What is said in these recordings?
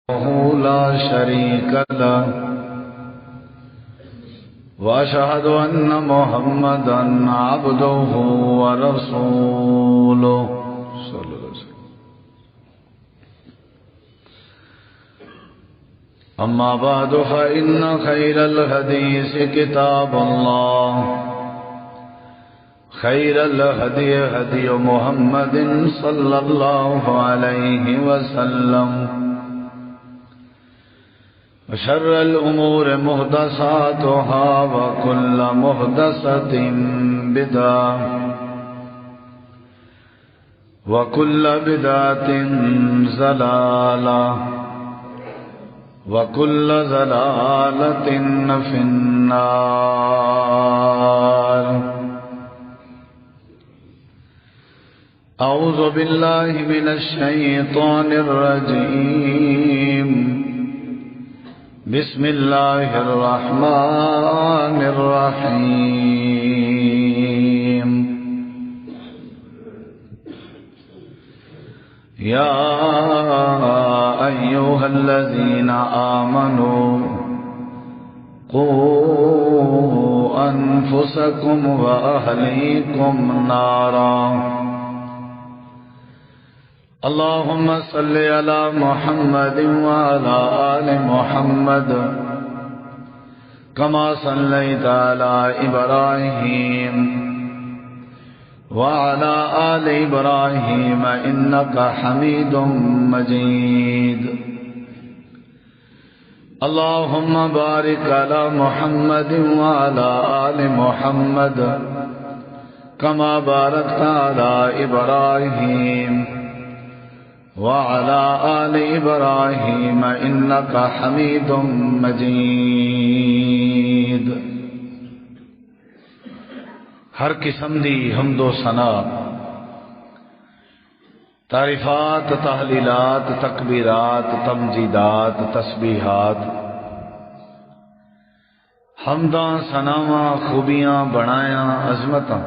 لا شريك له وأشهد أن محمدا عبده ورسوله صلى الله عليه وسلم. أما بعد فإن خير الحديث كتاب الله خير الهدي هدي محمد صلى الله عليه وسلم وشر الأمور محدثاتها وكل محدثة بدعة وكل بدعة ضلالة وكل ضلالة في النار. أعوذ بالله من الشيطان الرجيم. بسم الله الرحمن الرحيم. يا أيها الذين آمنوا قوا أنفسكم وأهليكم نارا. اللهم صل على محمد وعلى آل محمد كما صليت على إبراهيم وعلى آل إبراهيم إنك حميد مجيد. اللهم بارك على محمد وعلى آل محمد كما باركت على إبراهيم وعلى آل إبراهيم إنك حميد مجيد. ہر قسم دی حمد و ثنا، تعریفات، تحلیلات، تکبیرات، تمجیدات، تسبیحات، حمداں، ثناواں، خوبیاں، بڑایاں، عظمتاں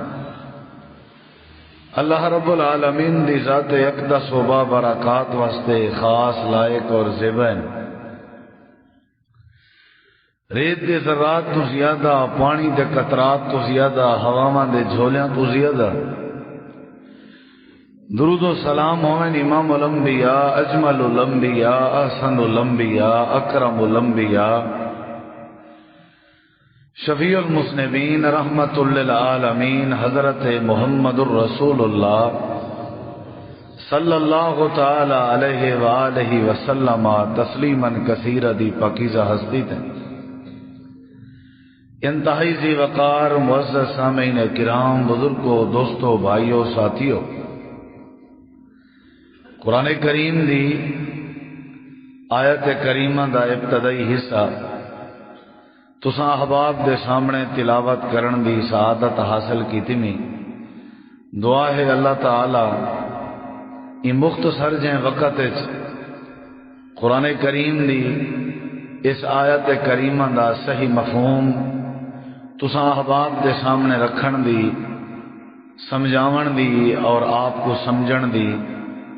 اللہ رب العالمین دی ذات اقدس و بابرکات واسطے خاص، لائق اور زیبن. ریت دے ذرات تو زیادہ، پانی دے قطرات تو زیادہ، ہواواں دے جھولیاں تو زیادہ درود و سلام ہوئن امام الانبیاء، اجمل الانبیاء، احسن الانبیاء، اکرم الانبیاء، شفیع المذنبین، رحمت للعالمین، حضرت محمد الرسول اللہ صلی اللہ تعالی علیہ وآلہ وسلم تسلیما کثیرا دی پاکیزہ ہستی تھے. انتہائی ذی وقار معزز سامعین کرام، بزرگوں، دوستوں، بھائیوں، ساتھیوں، قرآن کریم دی آیت کریمہ دا ابتدائی حصہ تساں احباب دے سامنے تلاوت کرن دی سعادت حاصل کی تھی. دعا ہے اللہ تعالی ان مختصر جیں وقت قرآن کریم دی اس آیت کریمہ دا صحیح مفہوم تساں احباب دے سامنے رکھن دی، سمجھاون دی اور آپ کو سمجھن دی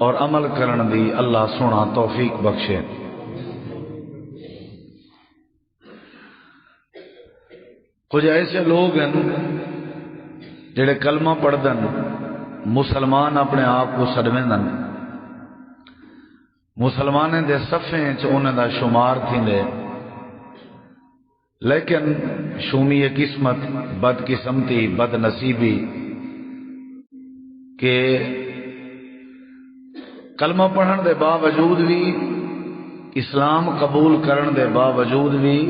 اور عمل کرن دی اللہ سونا توفیق بخشے. کچھ ایسے لوگ ہیں جڑے کلمہ پڑھ دن، مسلمان اپنے آپ کو سڈویندن، مسلمانیں دے صفیں انہیں دا شمار تھیندے، لیکن شومی قسمت، بد قسمتی، بد نصیبی کہ کلمہ پڑھن دے باوجود بھی، اسلام قبول کرن دے باوجود بھی،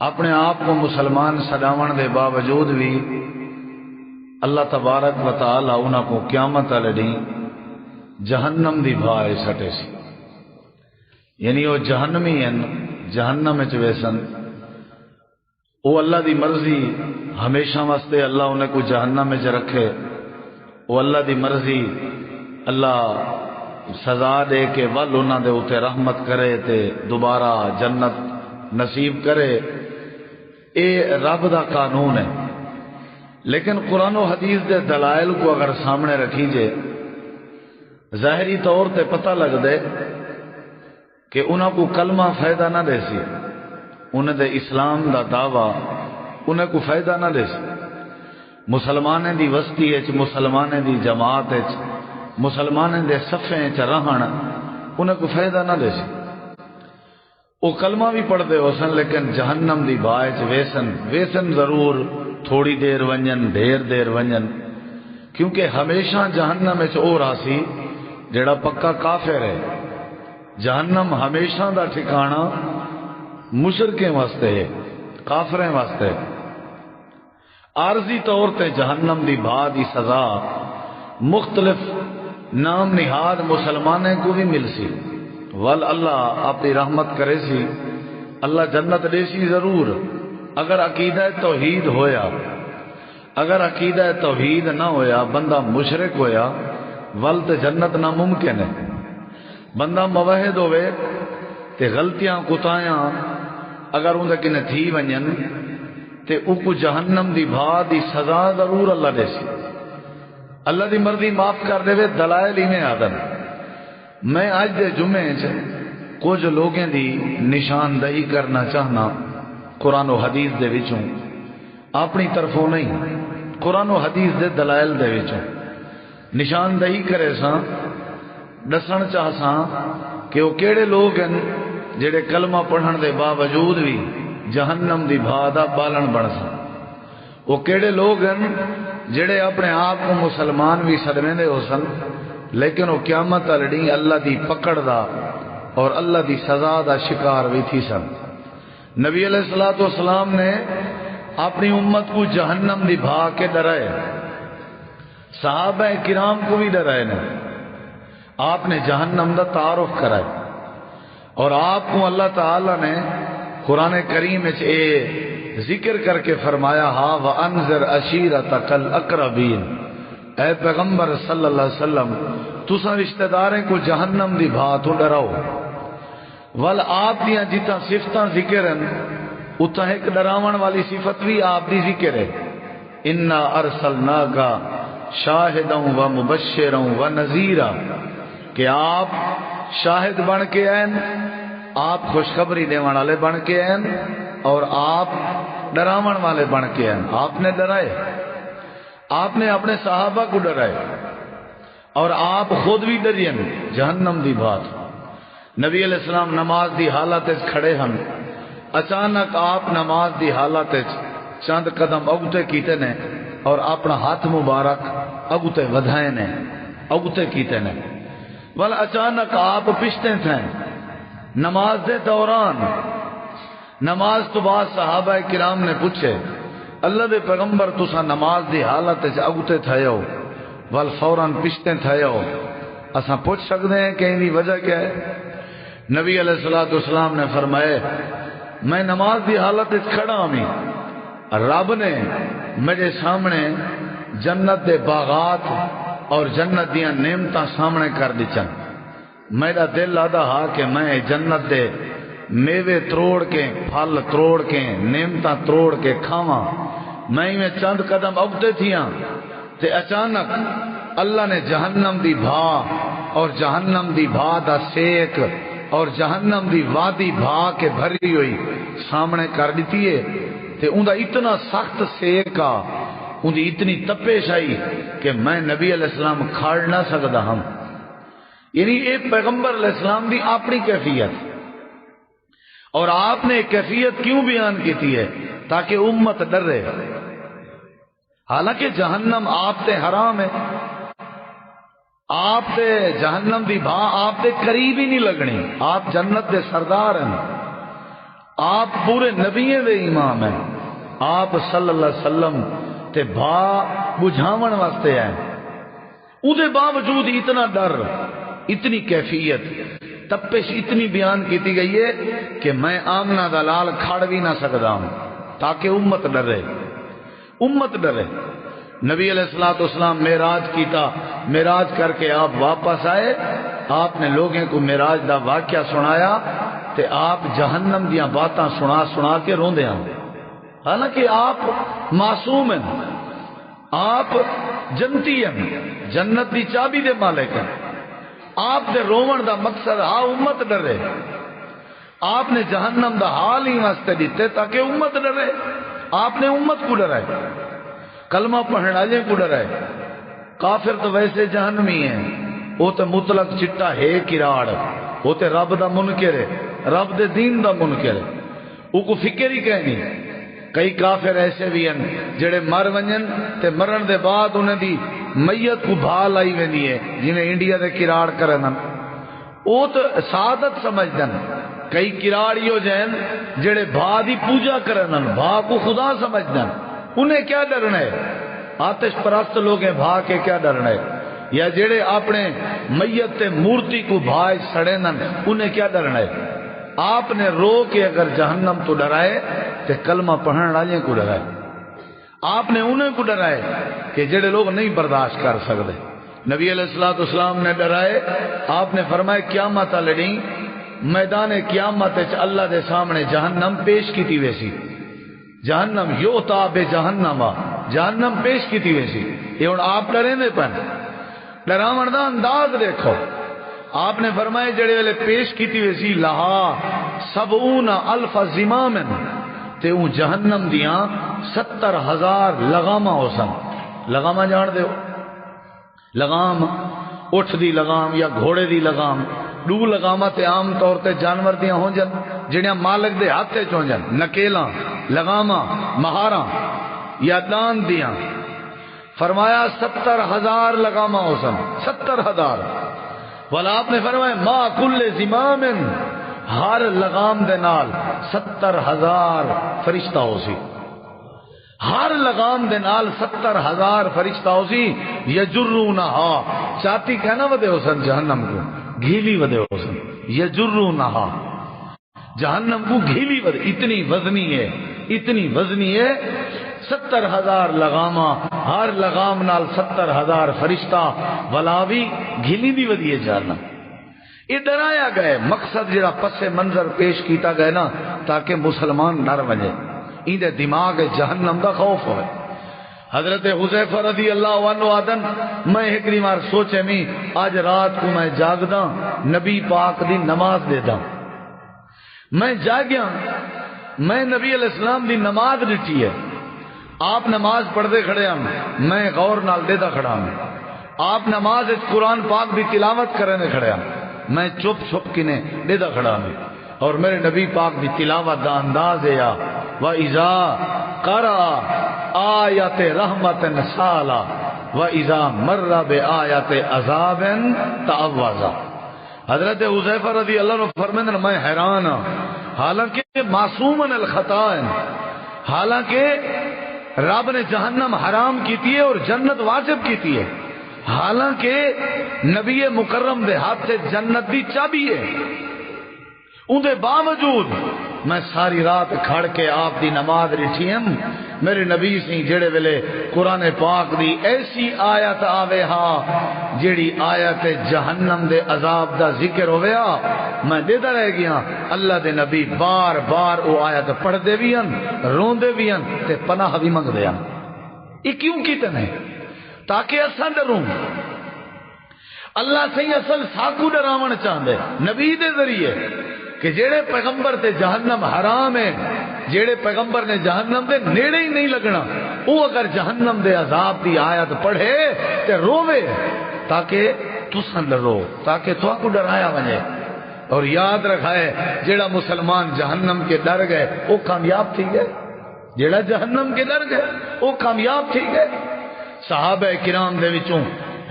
اپنے آپ کو مسلمان سڈاون دے باوجود بھی اللہ تبارک و تعالی انہاں کو قیامت والے دن جہنم دی بھائے سٹے سی. یعنی وہ جہنمی ہیں، جہنم وچ ویسن. وہ اللہ دی مرضی ہمیشہ واسطے اللہ انہیں کو جہنم وچ رکھے، وہ اللہ دی مرضی اللہ سزا دے کے ول انہاں دے اوتے رحمت کرے تے دوبارہ جنت نصیب کرے. اے رب دا قانون ہے. لیکن قرآن و حدیث دے دلائل کو اگر سامنے رکھی جے، ظاہری طور تے پتہ لگ دے کہ انہاں کو کلمہ فائدہ نہ دے سی، انہاں دے اسلام دا دعویٰ انہاں کو فائدہ نہ دے سی، مسلمانیں دی وسطی اچ، مسلمانیں دی جماعت اچ، مسلمانیں دے صفیں اچ رہن انہاں کو فائدہ نہ دے سی۔ وہ کلمہ بھی پڑھ دے ہو سن لیکن جہنم دی باعث ویسن ضرور تھوڑی دیر ونجن ڈھیر دیر ونجن، کیونکہ ہمیشہ جہنم اچ او راسی جڑا پکا کافر ہے۔ جہنم ہمیشہ دا ٹھکانہ مشرکیں واسطے ہے، کافریں واسطے ہے۔ عارضی طور تے جہنم دی بھا دی سزا مختلف نام نہاد مسلمانیں کو بھی مل سی، ول اللہ اپنی رحمت کرے سی، اللہ جنت دے سی ضرور اگر عقیدہ توحید ہویا۔ اگر عقیدہ توحید نہ ہویا، بندہ مشرک ہویا، ول تے جنت ناممکن ہے۔ بندہ موحد ہوئے تے غلطیاں کتایاں اگر اندر کنے تھی ونجن تے اوکو جہنم دی بھا دی سزا ضرور اللہ دے سی۔ اللہ دی مرضی معاف کر دے وے دلائل ہی میں آدن۔ میں آج دے جمعے کچھ لوگیں دی نشاندہی کرنا چاہنا قرآن و حدیث دے وچوں، اپنی طرفوں نہیں، قرآن و حدیث دے دلائل دے وچوں نشاندہی کرے ساں، دسن چاہ ساں کہ وہ کیڑے لوگ ہیں جڑے کلمہ پڑھن دے باوجود بھی جہنم دی بھا دا بالن بن سن۔ وہ کیڑے لوگ ہیں جڑے اپنے آپ کو مسلمان بھی صدمے دے ہو سن لیکن وہ قیامت لڑی اللہ دی پکڑ دا اور اللہ دی سزا دا شکار بھی تھی سن۔ نبی علیہ الصلوۃ والسلام نے اپنی امت کو جہنم دی بھا کے ڈرائے، صحابہ کرام کو بھی ڈرائے نے، آپ نے جہنم دا تعارف کرائے، اور آپ کو اللہ تعالی نے قرآن کریم میں اے ذکر کر کے فرمایا ہا وانذر عشیرتک الاقربین، اے پیغمبر صلی اللہ علیہ وسلم تساں رشتہ داریں کو جہنم دی بھا تو ڈراؤ۔ ول آپ دیاں جتاں صفتاں ذکر ہیں اتاں ایک ڈراون والی صفت بھی آپ دی ذکر ہے، انا ارسلناک شاہدا و مبشرا و نذیرا، کہ آپ شاہد بن کے آئیں، آپ خوشخبری دیوان والے بن کے آئیں، اور آپ ڈراون والے بن کے آئیں۔ آپ نے ڈرائے، آپ نے اپنے صحابہ کو ڈرائے، اور آپ خود بھی ڈرین جہنم دی بات۔ نبی علیہ السلام نماز دی حالت کھڑے ہن، اچانک آپ نماز دی حالت چند قدم اگتے کیتے نے اور اپنا ہاتھ مبارک اگتے ودھائے نے، اگتے کیتے نے، ول اچانک آپ پشتے تھے نماز دے دوران۔ نماز تو بعد صحابہ کرام نے پوچھے اللہ دے پیغمبر تسا نماز دی حالت اگتے تھے ہو ول فوراً پشتے تھے ہو، اساں پوچھ سکتے ہیں کہ انہی وجہ کیا ہے؟ نبی علیہ الصلوۃ والسلام نے فرمائے میں نماز دی حالت کھڑا ہوں، رب نے میرے سامنے جنت دے باغات اور جنت دیاں نعمتاں سامنے کر دیچن، میرا دل آدھا ہا کہ میں جنت دے میوے تروڑ کے، پھل تروڑ کے، نعمتاں تروڑ کے کھاواں۔ میں چند قدم اگتے تھیاں تے اچانک اللہ نے جہنم دی بھا اور جہنم دی بھا دا سیک اور جہنم دی وادی بھا کے بھری ہوئی سامنے کر دیتی ہے، تے اندہ اتنا سخت سیک آ، اندھی اتنی تپش آئی کہ میں نبی علیہ السلام کھاڑ نہ سکتا ہم۔ یعنی ایک پیغمبر علیہ السلام دی اپنی کیفیت، اور آپ نے کیفیت کیوں بیان کی ہے؟ تاکہ امت ڈرے۔ حالانکہ جہنم آپ تے حرام ہے، آپ تے جہنم دی بھا آپ تے قریب ہی نہیں لگنی، آپ جنت دے سردار ہیں، آپ پورے نبیوں دے امام ہیں، آپ صلی اللہ علیہ وسلم تے بھا بجھاون واسطے آئے، اودے باوجود اتنا ڈر، اتنی کیفیت، تپش اتنی بیان کیتی گئی ہے کہ میں آمنہ دلال کھڑ بھی نہ سکتا ہوں، تاکہ امت ڈرے، امت ڈرے۔ نبی علیہ الصلوۃ والسلام معراج کیتا، معراج کر کے آپ واپس آئے، آپ نے لوگوں کو معراج دا واقعہ سنایا تے آپ جہنم دیاں باتاں سنا سنا کے روندے ہیں، حالانکہ آپ معصوم ہیں، آپ جنتی ہیں، جنت دی چابی دے مالک ہیں۔ آپ دے رومن دا مقصد ہا امت ڈرے، آپ نے جہنم دا حال ہی واسطے دیتے تاکہ امت ڈرے. آپ نے امت کو ڈرائے، کلمہ پڑھنے والے کو ڈرائے. کافر تو ویسے جہنمی ہیں، وہ تو مطلق چٹا ہے کراڑ، وہ تو رب دا منکر ہے، رب دے دین دا منکر ہے، وہ کو فکر ہی کہنی. کئی کافر ایسے بھی ہیں جڑے مر ونجن تے مرن دے بعد انہیں دی میت کو بھا لائی وینی ہے، جنہیں انڈیا دے کراڑ کرن، وہ تو سعادت سمجھدن. کئی کراڑی ہو جائیں جڑے بھا دی پوجا کرن، بھا کو خدا سمجھدن، انہیں کیا ڈرنا ہے؟ آتش پرست لوگ ہیں، بھا کے کیا ڈرنا ہے؟ یا جڑے اپنے میت تے مورتی کو بھائے سڑینن، انہیں کیا ڈرنا ہے؟ آپ نے رو کے اگر جہنم تو ڈرائے تے کلمہ پڑھن والے کو ڈرائے. آپ نے انہیں کو ڈرائے کہ جڑے لوگ نہیں برداشت کر سکتے. نبی علیہ الصلوۃ والسلام نے ڈرائے. آپ نے فرمایا قیامت لڑی میدان قیامت اللہ دے سامنے جہنم پیش کیتی ویسی. جہنم یوتا بے جہنم، جہنم پیش کیتی ویسی. یہ ہن آپ ڈرے نے پن، ڈراون دا انداز دیکھو. آپ نے فرمایا جڑے ویلے پیش کیتی ویسی لہا 70,000 زمام، تے اون جہنم دیاں 70,000 لگاماں ہو سن. لگاماں جان دے ہو؟ لگام اٹھ دی لگام یا گھوڑے دی لگام. دو لگاماں تے عام طور تے جانور دیاں ہوں جن جڑیاں مالک دے ہاتھ تے چون جن، نکیلاں، لگاماں، مہاراں یا دان دیاں. فرمایا 70,000 لگاماں ہو سن، 70,000. والا آپ نے فرمایا ما کل زمام، ہر لگام دے نال 70,000 فرشتہ ہو سی. ہر لگام دے نال 70,000 فرشتہ ہو سی. یجرونہا، چاتی کہنا ودے ہو سن جہنم کو، گھیلی ودے ہو سن. یجرونہا، جہنم کو گھیلی ودے، اتنی وزنی ہے، اتنی وزنی ہے. 70,000 لگاماں، ہر لگام نال 70,000 فرشتہ، ولاوی گھیلی دی ودی ہے جہنم. یہ ڈرایا گئے. مقصد جڑا پس منظر پیش کیتا گئے نا تاکہ مسلمان ڈر وجے، اندے دماغ جہنم دا خوف ہوئے. حضرت حذیفہ رضی اللہ عنہ آدن میں ایک بار سوچے میں آج رات کو میں جاگدا نبی پاک دی نماز دے دا. میں جاگیا، میں نبی علیہ السلام دی نماز ڈٹھی ہے. آپ نماز پڑھتے کھڑے ہم، میں غور نال دیدا کھڑا ہوں. آپ نماز قرآن پاک دی تلاوت کرنے کھڑے ہم، میں چپ چھپ کنے دیدا کھڑا ہوں. اور میرے نبی پاک دی تلاوت دا انداز ہے وَإِذَا قَرَأَ آیَاتِ رَحْمَةٍ سَالَ وَإِذَا مَرَّ بِآیَاتِ عَذَابٍ تَعَوَّذَ. حضرت حذیفہ رضی اللہ عنہ فرماتے ہیں میں حیران ہوں، حالانکہ معصومن الخطا ہیں، حالانکہ رب نے جہنم حرام کیتی ہے اور جنت واجب کیتی ہے، حالانکہ نبی مکرم دے ہاتھ سے جنت دی چابی ہے. اندے باوجود میں ساری رات کھڑ کے آپ دی نماز رٹھی ہم. میرے نبی سی جڑے ویلے قرآن پاک دی ایسی آیت آوے ہاں جیڑی آیت جہنم دے عذاب دا ذکر ہویا، میں دیدا رہ گیا. اللہ دے نبی بار بار او آیت پڑھ دے بھی ہیں، رون دے بھی ہیں تے پناہ بھی منگ دے ہیں. یہ کیوں کیتے ہیں؟ تاکہ اساں ڈروں. اللہ سے اصل ساکو ڈراون چاہندے نبی دے ذریعے کہ جیڑے پیغمبر تے جہنم حرام ہے، جیڑے پیغمبر نے جہنم دے نیڑے ہی نہیں لگنا، وہ اگر جہنم دے عذاب دی آیت پڑھے تے روے تاکہ تساں ڈرو، تاکہ تو کو ڈرایا وجے. اور یاد رکھائے جیڑا مسلمان جہنم کے ڈر گئے وہ کامیاب تھی گئے. جیڑا جہنم کے ڈر گئے وہ کامیاب تھی گئے. صحابہ کرام دے وچوں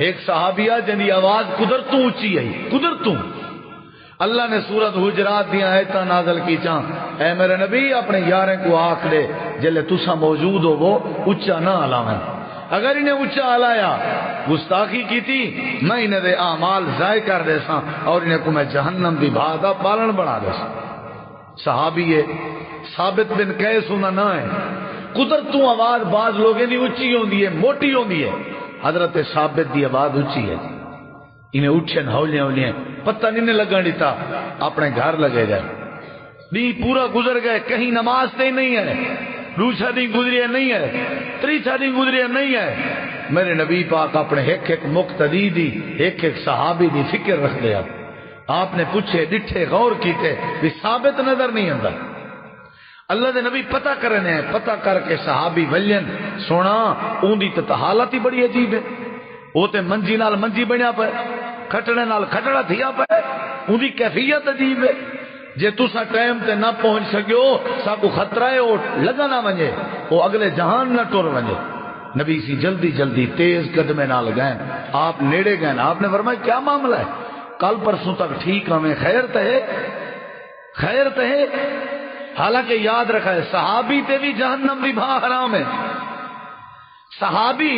ایک صحابیہ جنی آواز قدرتوں اونچی ہے، قدرتوں. اللہ نے سورت حجرات دیا آیتاں نازل کی چاں اے میرے نبی اپنے یاریں کو آکھ دے جلے تسا موجود ہو وہ اچھا نہ علاویں. اگر انہیں اچھا علایا گستاخی کی تھی میں انہیں دے اعمال ضائع کر دے ساں اور انہیں کو میں جہنم دی بھادا پالن بنا دے ساں. صحابی ثابت بن قیس ہونا نہ ہے. قدرتوں آواز بعض لوگیں دی اچھی ہوندی ہے، موٹی ہوندی ہے. حضرت ثابت دی آواز اچھی ہے. انہیں اٹھیں ہولیاں ہولیاں پتہ نہیں لگن دیتا، اپنے گھر لگے گئے. دی پورا گزر گئے، کہیں نماز تے نہیں ہے، دوسرا دن گزریا نہیں ہے، تیسرا دن گزریا نہیں ہے. میرے نبی پاک اپنے ایک ایک مقتدی دی ایک ایک صحابی دی فکر رکھ لیا. آپ نے پوچھے ڈٹھے غور کیتے بھی ثابت نظر نہیں آتا. اللہ دے نبی پتہ کرنے ہیں, پتہ کر کے صحابی ولین سونا اون دی تے حالت ہی بڑی عجیب ہے. وہ تے منجی نال منجی بنیا پے, کھٹڑے نال کھٹڑا تھیا پے, اون دی کیفیت عجیب ہے. جے تسا ٹائم تے نہ پہنچ سکیو ساکو خطرہ ہے او لگا نہ ونجے, او اگلے جہان نہ ٹر ونجے. نبی سی جلدی جلدی تیز قدمے نال گئے, آپ نیڑے گئے. آپ نے فرمایا کیا معاملہ ہے؟ کل پرسوں تک ٹھیک ہمیں خیر تے ہے, خیر تے ہے. حالانکہ یاد رکھا ہے صحابی تے بھی جہنم بھی بھا حرام ہے. صحابی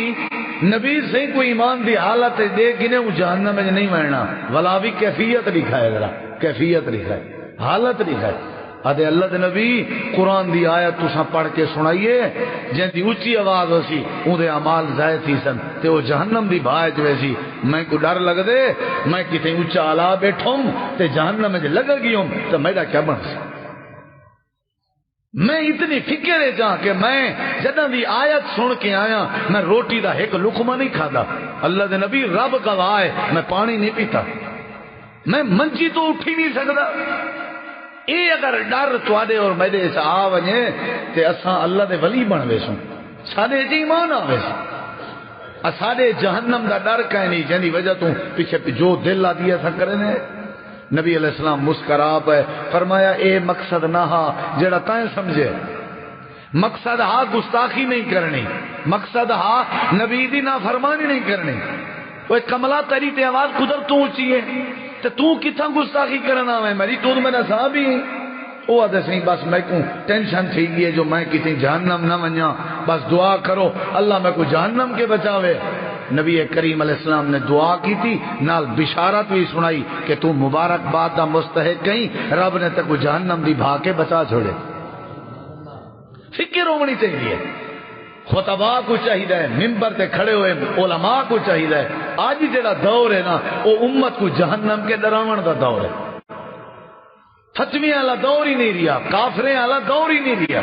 نبی سے کوئی ایمان دی حالت دے گنے وہ جہنم میں نہیں مرنا, ولا بھی کیفیت لکھا ہے, ذرا کیفیت لکھا ہے, حالت لکھا ہے. آدھے اللہ دے نبی قرآن دی آیت تساں پڑھ کے سنائیے جن دی اچھی آواز ہو سی اون دے اعمال ضائع تھی سن تے وہ جہنم دی بھائے جو سی. میں کو ڈر لگ دے میں کتے اچھا علا بیٹھوں تے جہنم میں لگ گیوں تو میرا کیا بن سی. میں اتنی فکر ہے جہاں کہ میں جدہ دی آیت سن کے آیا میں روٹی دا ایک لقمہ نہیں کھادا. اللہ دے نبی رب گواہ ہے میں پانی نہیں پیتا, میں منجی تو اٹھی نہیں سکتا. اے اگر ڈر تواڈے اور میرے اس آ ونجے تے اساں اللہ دے ولی بن ویسوں, ساڈے جی ایمان آوے سو. ساڈے جہنم دا ڈر کہیں نہیں جن دی وجہ تو پیچھے جو دل آ دیا تھا کرنے. نبی علیہ السلام مسکرا پے فرمایا اے مقصد نہ ہا جڑا تائیں سمجھے. مقصد ہا گستاخی نہیں کرنی, مقصد ہا نبی دی نافرمانی نہیں کرنی. وہ کملا تیری تے آواز قدر تو اونچی ہے تے تو کتھاں گستاخی کرنا ہے میری تو میرا صحابی ہے. وہ آدھے سی بس میں کو ٹینشن تھی گئی ہے جو میں کتنی جہنم نہ ونجا, بس دعا کرو اللہ میں کو جہنم کے بچاوے. نبی کریم علیہ السلام نے دعا کی تھی نال بشارت بھی سنائی کہ تو مبارک باد دا مستحق کہیں رب نے تک جہنم دی بھا کے بچا چھوڑے. فکر ہونی چاہیے, خطبہ کو چاہیے, ممبر تے کھڑے ہوئے علماء کو چاہیے. آج جڑا دور ہے نا وہ امت کو جہنم کے ڈراون دا دور ہے. فتویاں والا دور ہی نہیں رہا, کافریں والا دور ہی نہیں رہا.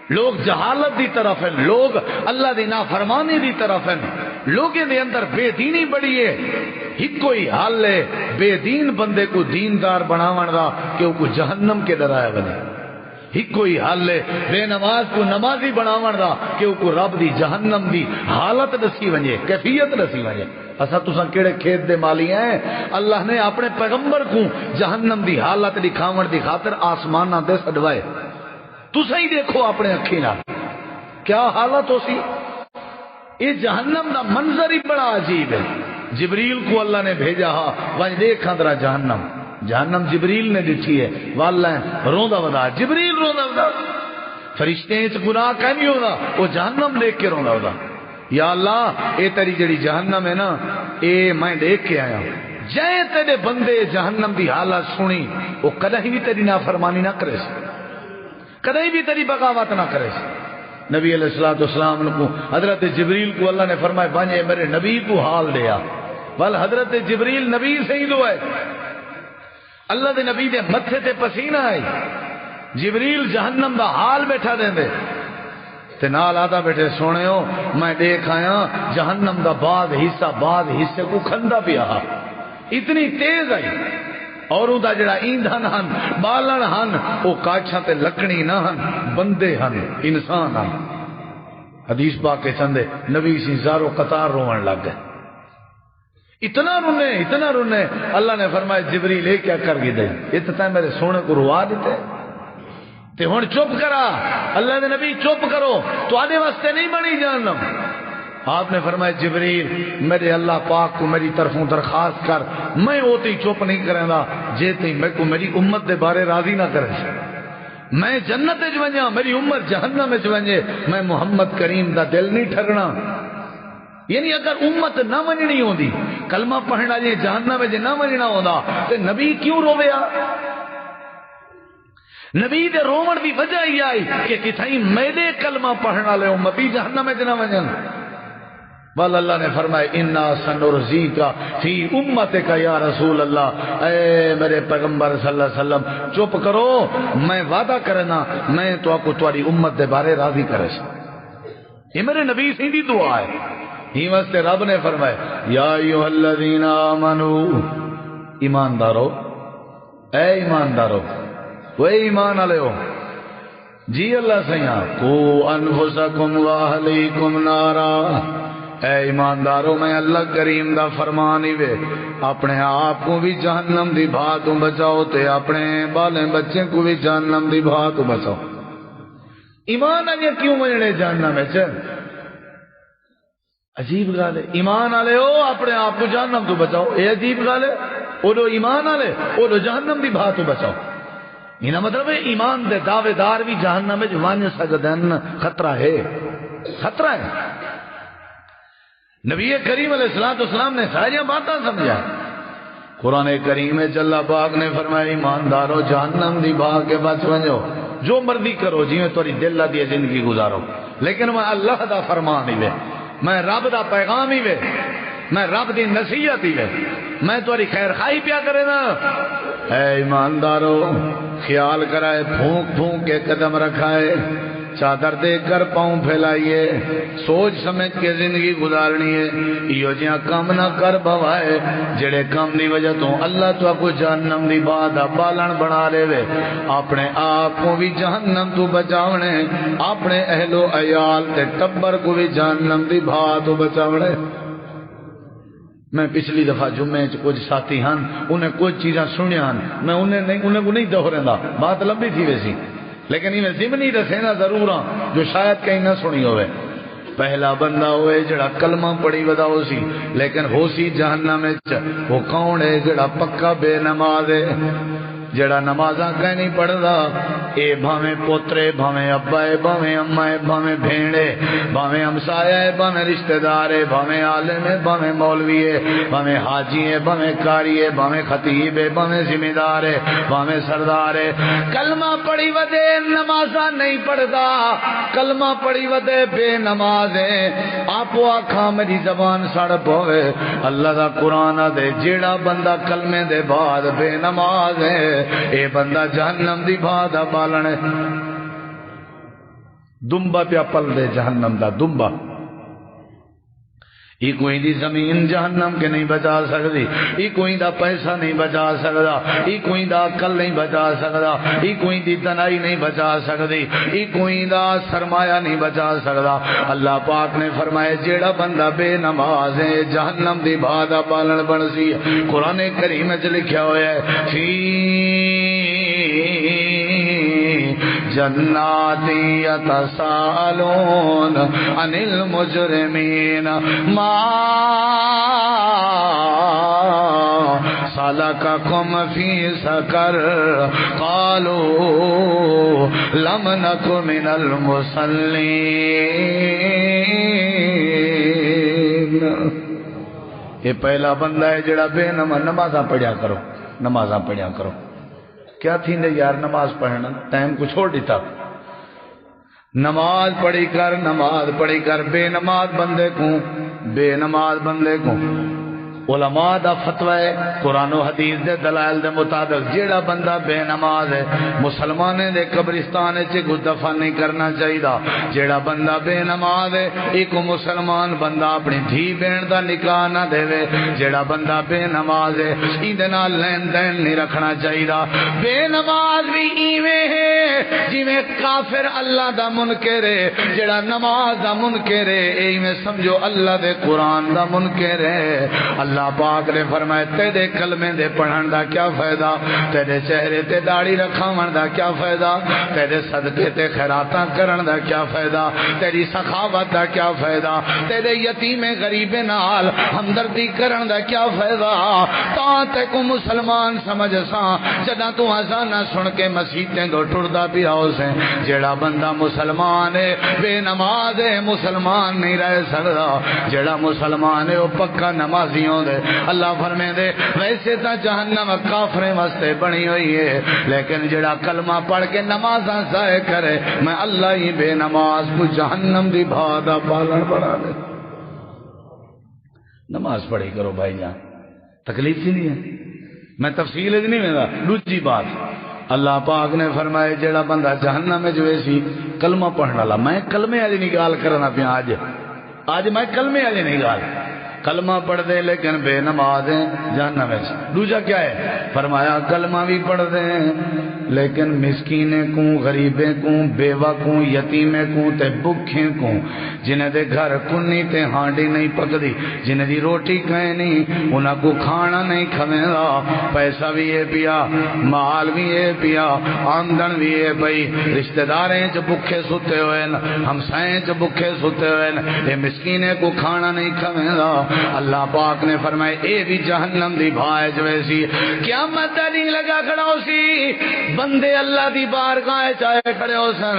لوگ جہالت دی طرف ہیں, لوگ اللہ دی نافرمانی دی طرف ہیں. لوگوں دے اندر بے دینی بڑی ہے. ایک کوئی حل ہے بے دین بندے کو دیندار بناون دا کہ وہ کو جہنم کے ڈرایا بنے. ایک کوئی حل ہے بے نماز کو نمازی بناون دا کہ وہ کو رب دی جہنم دی حالت دسی ونجے, کیفیت دسی ونجے. اسا تساں کیڑے کھیت دے مالی ہیں. اللہ نے اپنے پیغمبر کو جہنم دی حالت دکھاون دی خاطر آسماناں تے سڈوائے. تساں ہی دیکھو اپنے اکھی نال کیا حالت ہو سی. یہ جہنم دا منظر ہی بڑا عجیب ہے. جبریل کو اللہ نے بھیجا ہا وج دیکھاں ذرا جہنم. جہنم جبریل نے دکھی ہے والا روندا ودا, جبریل روندا ودا. فرشتے چ گناہ کا نہیں ہوتا, وہ جہنم دیکھ کے روندا ودا. یا اللہ اے تیری جڑی جہنم ہے نا اے میں دیکھ کے آیا. جے تیرے بندے جہنم دی حالت سنی وہ کدی بھی تیری نافرمانی نہ کرے, کدی بھی تیری بغاوت نہ کرے. نبی علیہ الصلوۃ والسلام کو حضرت جبریل کو اللہ نے فرمایا بانجے میرے نبی کو حال دیا. بل حضرت جبریل نبی سے ہی دعا ہے. اللہ دے نبی دے متھے تے پسینہ آئی, جبریل جہنم دا حال بیٹھا دیں دے تے نال آدھا بیٹھے سونے ہو میں دیکھ آیا جہنم دا بعد حصے کو کھندا پیا اتنی تیز آئی. اور دا جڑا ایندھن ہن بالن ہن وہ کاچھاں تے لکڑی نہ ہن, بندے ہن, انسان ہن. حدیث پاک کے چندے نبی سی زارو قطار روان لگ گئے. اتنا رونے. اللہ نے فرمایا جبریل یہ کیا کر گئی دے, یہ تو میرے سونے کو روا دیتے تے ہن چپ کرا. اللہ دے نبی چپ کرو, تو آدھے واسطے نہیں بنی جہنم. آپ نے فرمایا جبریل میرے اللہ پاک کو میری طرفوں درخواست کر, میں ہوتی چپ نہیں کریں گا جے تی میں کو میری امت دے بارے راضی نہ کرے. میں جنت وچ ونجا میری امت جہنم وچ ونجے, میں محمد کریم دا دل نہیں ٹھرنا. یعنی اگر امت نہ مننی ہوندی کلمہ پڑھنا جی جہنم وچ نہ مننا ہوندا تے نبی کیوں رویا. نبی دے رومن دی وجہ ہی آئی کہ کتھائی میرے کلمہ پڑھن والے امتی جہنم وچ نہ ونجن. بل اللہ نے فرمایا انا سنرزیکا فی امتک یا رسول اللہ, اے میرے پیغمبر صلی اللہ علیہ وسلم چپ کرو, میں وعدہ کرنا میں تو آپ کو تمہاری امت دے بارے راضی کرے. یہ میرے نبی سے دی دعا ہے. ہی واسطے رب نے فرمایا یا ایھا الذین آمنو, ایماندارو، اے ایماندارو، وہ ایمان والے ہو جی اللہ سیاں کو انفسکم واہلیکم نارا، اے ایماندارو میں اللہ کریم دا فرمان ہی وے اپنے آپ کو بھی جہنم دی بھا تو بچاؤ تے اپنے بالے بچے کو بھی جہنم دی بھا تو بچاؤ۔ ایمان آگے کیوں مننے جہنم ہے چل عجیب گال ہے، ایمان والے ہو اپنے آپ کو جہنم تو بچاؤ، اے عجیب گال ہے، او لو ایمان والے او لو جہنم دی بھا تو بچاؤ۔ یہ مطلب ہے ایمان دے دعوے دار بھی جہنم میں ون سکدن، خطرہ ہے، خطرہ ہے۔ نبی کریم علیہ السلام نے ساری باتاں سمجھا۔ قرآن کریم میں اللہ پاک نے فرمایا ایماندارو جہنم دی بھا کے بچ ونجو، جو مرضی کرو جی میں تھوڑی دل دی زندگی گزارو، لیکن میں اللہ دا فرمان ہی وے، میں رب دا پیغام ہی وے، میں رب دی نصیحت ہی وے، میں تھوڑی خیر خواہی پیا کرے نا۔ اے ایماندارو خیال کرائے پھونک پھونک کے قدم رکھائے، چادر دے کر پاؤں پھیلائیے، سوچ سمجھ کے زندگی گزارنی ہے، یہ جہاں کام نہ کر بوائے جڑے کام دی وجہ تو اللہ تو کو جہنم دی بات بالن بنا لے وے، اپنے آپ کو بھی جہنم تو بچاونے، اپنے اہل و عیال تے ٹبر کو بھی جہنم دی بات تو بچاونے۔ میں پچھلی دفعہ جمعے کچھ ساتھی ہن انہیں کچھ چیزاں سنیا ہن، میں انہیں کو نہیں دہریندا، بات لمبی تھی ویسی، لیکن یہ ضمنی دسینا ضرور ہاں جو شاید کہیں نہ سنی ہوئے۔ پہلا بندہ ہوئے جڑا کلمہ پڑھی ودا ہو سی لیکن ہو سی جہنم میں، وہ کون ہے؟ جڑا پکا بے نماز ہے، جڑا نمازاں کہیں نہیں پڑھدا، اے بھاویں پوترے، بھاویں ابا ہے، بھاویں اما ہے، بھاویں بھیڑ ہے، بھاویں ہمسایہ ہے، بھاویں رشتہ دار ہے، بھاویں عالم ہے، بھاویں مولوی ہے، بھاویں حاجی ہے، بھاویں قاری ہے، بھاویں خطیب ہے، بھاویں ذمہ دار ہے، بھاویں سردار ہے، کلمہ پڑھی ودے نمازاں نہیں پڑھدا، کلمہ پڑھی ودے بے نماز ہے، آپ آکھاں میری زبان سڑ پوے، اللہ دا قرآن دے جیڑا بندہ کلمے دے بعد بے نماز ہے اے بندہ جہنم دی بھاد بالن ہے۔ دمبا پیا پل دے جہنم دا دمبا، یہ کوئی دی زمین جہنم کے نہیں بچا سکتی، یہ کوئی دا پیسہ نہیں بچا سکتا، یہ کوئی دا عقل نہیں بچا سکتا، یہ کوئی دی تنائی نہیں بچا سکتی، یہ کوئی دا سرمایہ نہیں بچا سکتا۔ اللہ پاک نے فرمایا جیڑا بندہ بے نماز ہے جہنم دی بھاد بالن بن سی۔ قرآن کریم میں لکھا ہوا ہے فی جناتی یتساءلون عن المجرمین ما سلککم فی سقر قالوا لم نک من المصلین۔ یہ پہلا بندہ ہے جڑا بے نمازاں پڑھیا کرو، نمازاں پڑھیا کرو۔ کیا تھی نے یار نماز پڑھنا ٹائم کو چھوڑ دیتا، نماز پڑھی کر، نماز پڑھی کر، بے نماز بندے کو، بے نماز بندے کو علماء دا فتوی ہے قرآن و حدیث دے دلائل دے مطابق جیڑا بندہ بے نماز ہے مسلمانے دے قبرستان چ کو دفن نہیں کرنا چاہیے۔ جیڑا بندہ بے نماز ہے ایک مسلمان بندہ اپنی دھی بہن دا نکاح نہ دے، جیڑا بندہ بے نماز ہے ایندے نال لین دین نہیں رکھنا چاہیے۔ بے نماز بھی ایویں ہے جویں کافر اللہ دا منکر ہے، جیڑا نماز دا منکر ہے ایویں سمجھو اللہ دے قرآن دا منکر ہے۔ اللہ پاک نے فرمایا تیرے کلمے دے پڑھن دا کیا فائدہ، تیرے چہرے تے داڑھی رکھاون دا کیا فائدہ، تیرے صدقے تے خیراتاں کرن دا کیا فائدہ، تیری سخاوت دا کیا فائدہ، تیرے یتیم غریب نال ہمدردی کرن دا کیا فائدہ۔ تاں تے کو مسلمان سمجھ ساں جداں تو اذان سن کے مسیتیں دو ٹردا پیا ہو سے، جیڑا بندہ مسلمان ہے بے نماز ہے مسلمان نہیں رہ سکدا، جیڑا مسلمان ہے وہ پکا نمازیوں دے۔ اللہ فرمے دے ویسے تا جہنم کافریں واسطے بنی ہوئی ہے، لیکن جڑا کلمہ پڑھ کے نمازاں ضائع کرے میں اللہ ہی بے نماز کو جہنم دی بھادا پالن بنا دے۔ نماز پڑھی کرو بھائی جان، تکلیف ہی نہیں ہے، میں تفصیل نہیں میرا۔ دوسری بات اللہ پاک نے فرمایا جڑا بندہ جہنم میں جو سی کلمہ پڑھنے والا، میں کلمے والی نہیں گال کرنا پیا، آج میں کلمے والی نہیں گال، کلمہ پڑھ دے لیکن بے نماز ہیں جہنم میں. دوسرا کیا ہے؟ فرمایا کلمہ بھی پڑھ دے لیکن مسکینے کو، غریبے کو، بیوہ کو، یتیمے کو تے بکھیں کو، جنہیں دے گھر کنی تے ہانڈی نہیں پکدی، جنہیں دی روٹی کہیں نہیں، انہاں کو کھانا نہیں کھویں دا، پیسہ بھی ہے پیا، مال بھی ہے پیا، آمدن بھی ہے بھئی، رشتہ داریں جو بکھے سوتے ہوئے، ہمسائیں جو بکھے سوتے ہوئے، یہ مسکینے کو کھانا نہیں کھویں دا. اللہ پاک نے فرمائے اے بھی جہنم دی بھائی جو ایسی. قیامت دا دن لگا کھڑا ہو سی، بندے اللہ دی بارگاہ چاہے کھڑے ہو سن.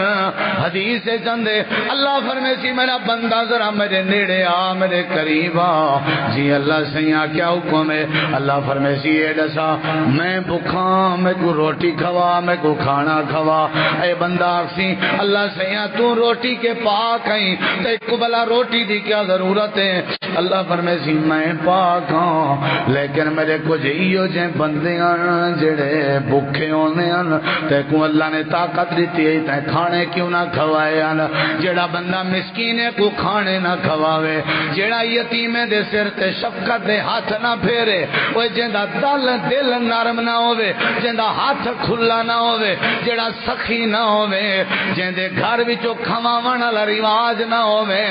حدیث سے چندے اللہ فرمائے سی میرا بندہ ذرا میرے نیڑے آ، میرے قریب آ. جی اللہ سیاں کیا حکم ہے؟ اللہ فرمائے سی اے دسا میں بھوکا، میں کو روٹی کھوا، میں کو کھانا کھوا. اے بندہ آکسی اللہ سیاں تو روٹی کے پاک ہیں تے کو بلا روٹی دی کیا ضرورت ہے؟ اللہ فرمائے سی میں پاک ہاں لیکن میرے کچھ ایو جے بندے ہیں جڑے بھوکے ہونے ہیں تے کو اللہ نے طاقت دیتی ہے تے کھانے کیوں نہ کھوائے ہیں. جڑا بندہ مسکینے کو کھانے نہ کھواوے، جڑا یتیمے دے سر تے شفقت دے ہاتھ نہ پھیرے، وہ جندا دل نرم نہ ہوے، جندا ہاتھ کھلا نہ ہوے، جڑا سخی نہ ہوے، جندے گھر وچوں کھواون والا رواج نہ ہوے،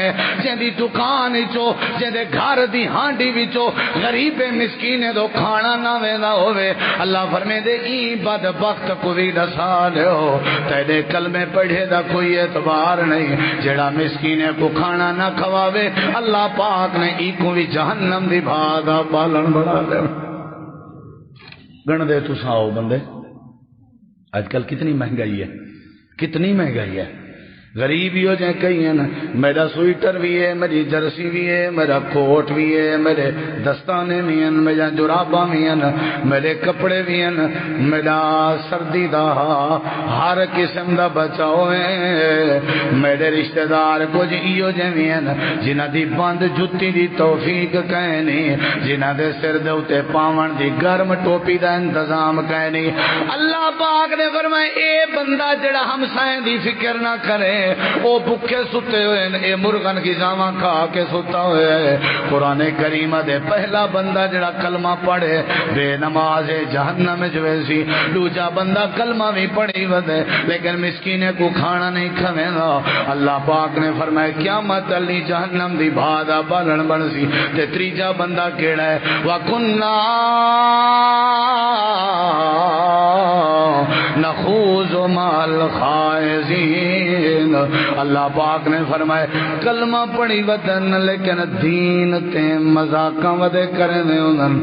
جندی دکان وچوں جندے گھر دی ہانڈی وچوں غریب مسکینے دو کھانا نہ ویندا ہوے، اللہ فرمے دے ای بدبخت کو بھی دسا دیو تیرے کلمے پڑھے دا کوئی اعتبار نہیں. جڑا مسکینے کو کھانا نہ کھواوے اللہ پاک نے ای کو بھی جہنم دی بھادا بالن بنا دے. گن دے تو ساؤ بندے آج کل کتنی مہنگائی ہے، کتنی مہنگائی ہے. غریب ہی ہو جائیں کئی ہیں، میرا سویٹر بھی ہے، میری جرسی بھی ہے، میرا کوٹ بھی ہے، میرے دستانے بھی ہیں، میرا جراباں بھی ہیں، میرے کپڑے بھی ہیں، میرا سردی دا ہر قسم دا بچاؤ ہے. میرے رشتہ دار کچھ ایو جائیں بھی ہیں جنہ دی بند جتی دی توفیق کہیں نہیں، جنہ دے سر دے اتے پاون دی گرم ٹوپی دا انتظام کہیں نہیں. اللہ پاک نے فرمائے اے بندہ جڑا ہمسائیں دی فکر نہ کرے وہ بھوکے ستے ہوئے اے مرغن کی جاواں کھا کے ستا ہوئے. قرآن کریم دے پہلا بندہ جڑا کلمہ پڑھے بے نماز جہنم جویسی. دوجا بندہ کلمہ بھی پڑھی ودے لیکن مسکینے کو کھانا نہیں کھویں گا. اللہ پاک نے فرمایا قیامت علی جہنم دی بھادا بالن بنسی. تے تیجا بندہ کیڑا ہے وَكُنَّا نَخُوضُ مَعَ الْخَائِضِينَ. اللہ پاک نے فرمائے کلمہ پڑھی ودن لیکن دین تے مذاقاں ودے کرنے انہوں.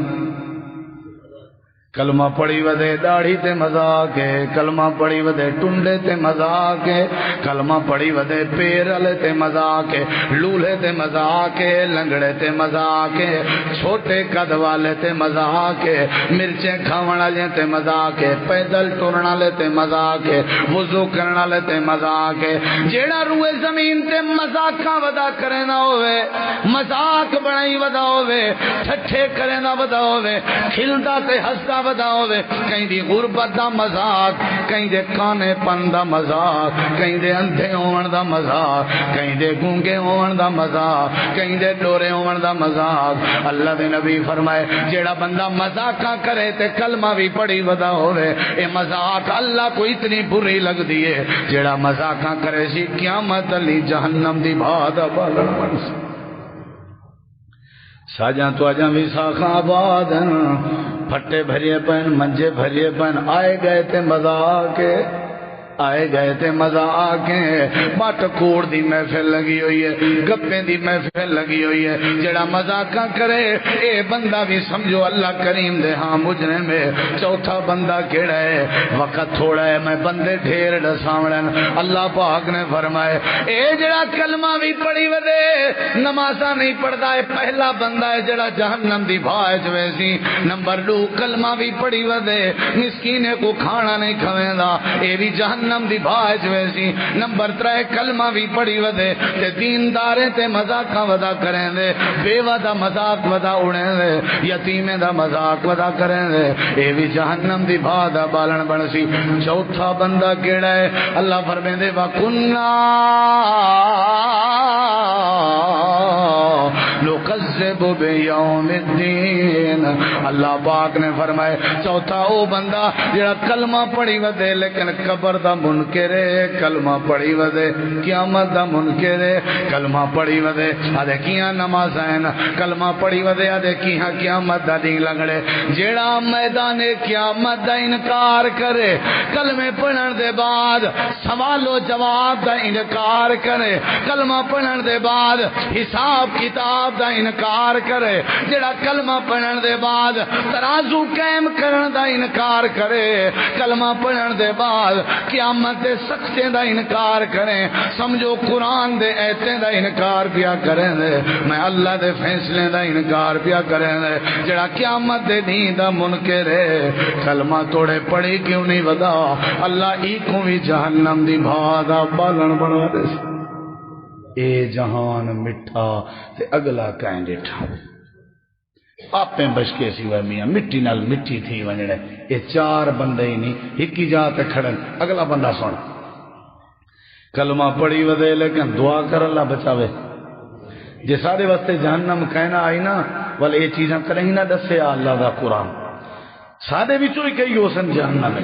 کلمہ پڑھی ودے داڑھی تے مذاق ہے، کلمہ پڑھی ودے ٹنڈے تے مذاق ہے، کلمہ پڑھی ودے پیر والے تے مذاق ہے، لولے تے مذاق ہے، لنگڑے تے مذاق ہے، چھوٹے قد والے تے مذاق ہے، مرچیں کھاون والے تے مذاق ہے، پیدل ٹرن والے تے مذاق ہے، وضو کرن والے تے مذاق ہے. جیڑا روئے زمین تے مذاقاں ودا کرے نہ ہوئے، مذاق بنائی ودا ہوئے، ٹھٹھے کرے نہ ودا ہوئے، کھلدا تے ہسدا ودا ہوئے، کہیں دی غربت دا مذاق، کہیں دے کانے پن دا مذاق، کہیں دے اندھے ہون دا مذاق، کہیں دے گونگے ہون دا مذاق، کہیں دے ڈورے ہون دا مذاق. اللہ دے نبی فرمائے جیڑا بندہ مذاقاں کرے تے کلمہ بھی پڑھی ودا ہوئے اے مذاق اللہ کو اتنی بری لگ دیئے. جیڑا مذاقاں کرے سی قیامت علی جہنم دی بھادا بالن بنسی. ساجاں تو آجاں بھی ساکھاں آباد ہیں، پھٹے بھریے پہن، منجے بھریے پہن، آئے گئے تے مذاق آئے گئے تے مذاق مٹ کوڑ دی محفل لگی ہوئی ہے، گپیں دی محفل لگی ہوئی ہے. جڑا مذاقاں کرے اے بندہ بھی سمجھو اللہ کریم دے ہاں مجرم میں. چوتھا بندہ کیڑا ہے؟ وقت تھوڑا ہے میں بندے ڈھیر ڈساوڑن. اللہ پاک نے فرمائے اے جڑا کلمہ بھی پڑھی ودے نمازاں نہیں پڑھدا ہے پہلا بندہ ہے جڑا جہنم دی بھاج ویسی. نمبر 2 کلمہ بھی پڑھی ودے مسکینے کو کھانا نہیں کھویندا اے بھی جہنم دی بھاج ویسی. نمبر 3 کلمہ بھی پڑھی ودے تے دینداریں تے مذاقاں ودا کریں دے، بیوہ دا مذاق ودا اڑیں دے، یتیمیں دا مذاق ودا کریں دے، اے بھی جہنم دی بھادا بالن بنسی. چوتھا بندہ کیڑا ہے؟ اللہ فرمائے دے وَكُنَّا نُكَذِّبُ المکذب بیوم الدین. اللہ پاک نے فرمائے چوتھا او بندہ جڑا کلمہ پڑھی ودے لیکن قبر دا منکر ہے، کلمہ پڑھی ودے قیامت دا منکر ہے، کلمہ پڑھی ودے آدھے کیاں نمازیں، کلمہ پڑھی ودے آدھے کیاں قیامت دا دین لگڑے. جیڑا میدان قیامت دا انکار کرے، کلمے پڑھن دے بعد سوال و جواب دا انکار کرے، کلمہ پڑھن دے بعد حساب کتاب دا انکار کرے، جیڑا کلمہ پڑھن دے بعد ترازو قائم کرن دا انکار کرے، کلمہ پڑھن دے بعد قیامت دے سختے دا انکار کریں، سمجھو قرآن دے ایتیں دا انکار پیا کریں دے، میں اللہ دے فیصلے دا انکار پیا کریں دے. جڑا قیامت دے دین دا منکر ہے، کلمہ توڑے پڑھی کیوں نہیں ودا؟ اللہ ایکوں بھی جہنم دی بھادا بالن بنا دے. اے جہان مٹھا تے اگلا کہیں ڈٹھا، آپ پہ بچ کے سی ہوئے میاں مٹی نال مٹی تھی ونجڑے. یہ چار بندے ہی نہیں ہکی جاتے کھڑن. اگلا بندہ سن کلمہ پڑھی ودے لیکن دعا کر اللہ بچاوے. جے سارے واسطے جہنم کہنا آئی نا والے یہ چیزیں کریں ہی نہ دسے اللہ دا قرآن سادے بچوں ہی کئی ہو سن جہنم میں.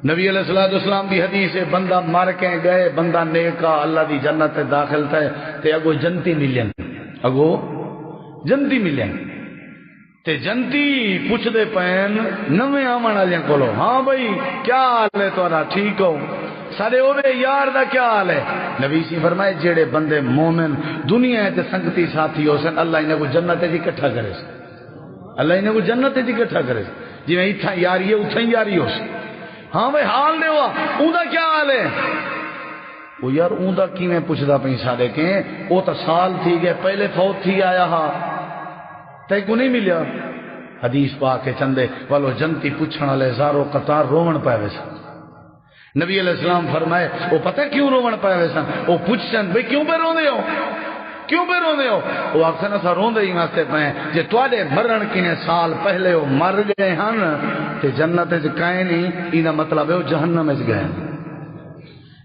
نبی علیہ السلام کی حدیث ہے بندہ مر کے گئے، بندہ نیکا اللہ دی جنت داخل تھے تے اگو جنتی ملین، اگو جنتی ملین تے جنتی پوچھ دے پین نوے آمن آلیاں کولو، ہاں بھائی کیا حال ہے تورا، ٹھیک ہو؟ سارے اوے یار دا کیا حال ہے؟ نبی سی فرمائے جیڑے بندے مومن دنیا تے سنگتی ساتھی ہو سن اللہ انہیں کو جنت تے اکٹھا کرے، اللہ انہیں کو جنت تے اکٹھا کرے. جی میں اتھا یاری ہے اتھا یاری ہو سن. ہاں بھائی حال دے ہوا اوندا کیا حال ہے؟ وہ یار اوندا کی میں پوچھدا پئی سارے کہ او تا سال تھی گئے پہلے فوت تھی آیا ہاں تے کو نہیں ملیا. حدیث پاک کے چندے والو جنتی پوچھن والے زارو قطار رومن پائے وے سن. نبی علیہ السلام فرمائے وہ پتہ کیوں رومن پائے وے سن؟ وہ پوچھن بھئی کیوں پہ روندے ہو، کیوں پہ روندے ہو؟ وہ آخر نہ سا روندے ہی واسطے پائیں جے تواڈے مرن کنے سال پہلے وہ مر گئے ہن تے جنت وچ کائیں نہیں، اینا مطلب ہے وہ جہنم وچ گئے،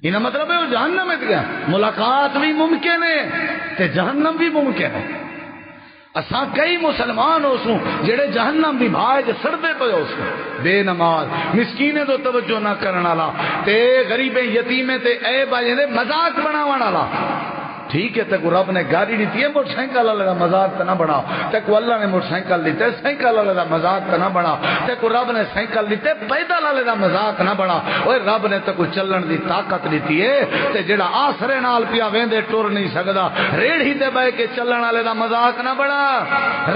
اینا مطلب ہے وہ جہنم وچ گئے. ملاقات بھی ممکن ہے تے جہنم بھی ممکن ہے. اساں کئی مسلمان ہو سوں جڑے جہنم دی بھاج سڑدے پے ہو سوں، بے نماز مسکینے تو توجہ نہ کرن والا تے غریبیں یتیمیں تے اے باجے دے مذاق بناون والا. ٹھیک ہے تکو رب نے گاڑی دیتی ہے موٹر سائیکل والے کا مذاق نہ بنا، تکو اللہ نے موٹر سائیکل دیتے سائیکل والے کا مذاق نہ بنا، تکو رب نے سائیکل دیتے پیدل والے کا مذاق نہ بنا. اوے رب نے تکو چلن دی طاقت دیتی ہے تے جڑا آسرے نال پیا ویندے ٹر نہیں سکدا ریڑھی تے بیٹھ کے چلن والے دا مذاق نہ بنا.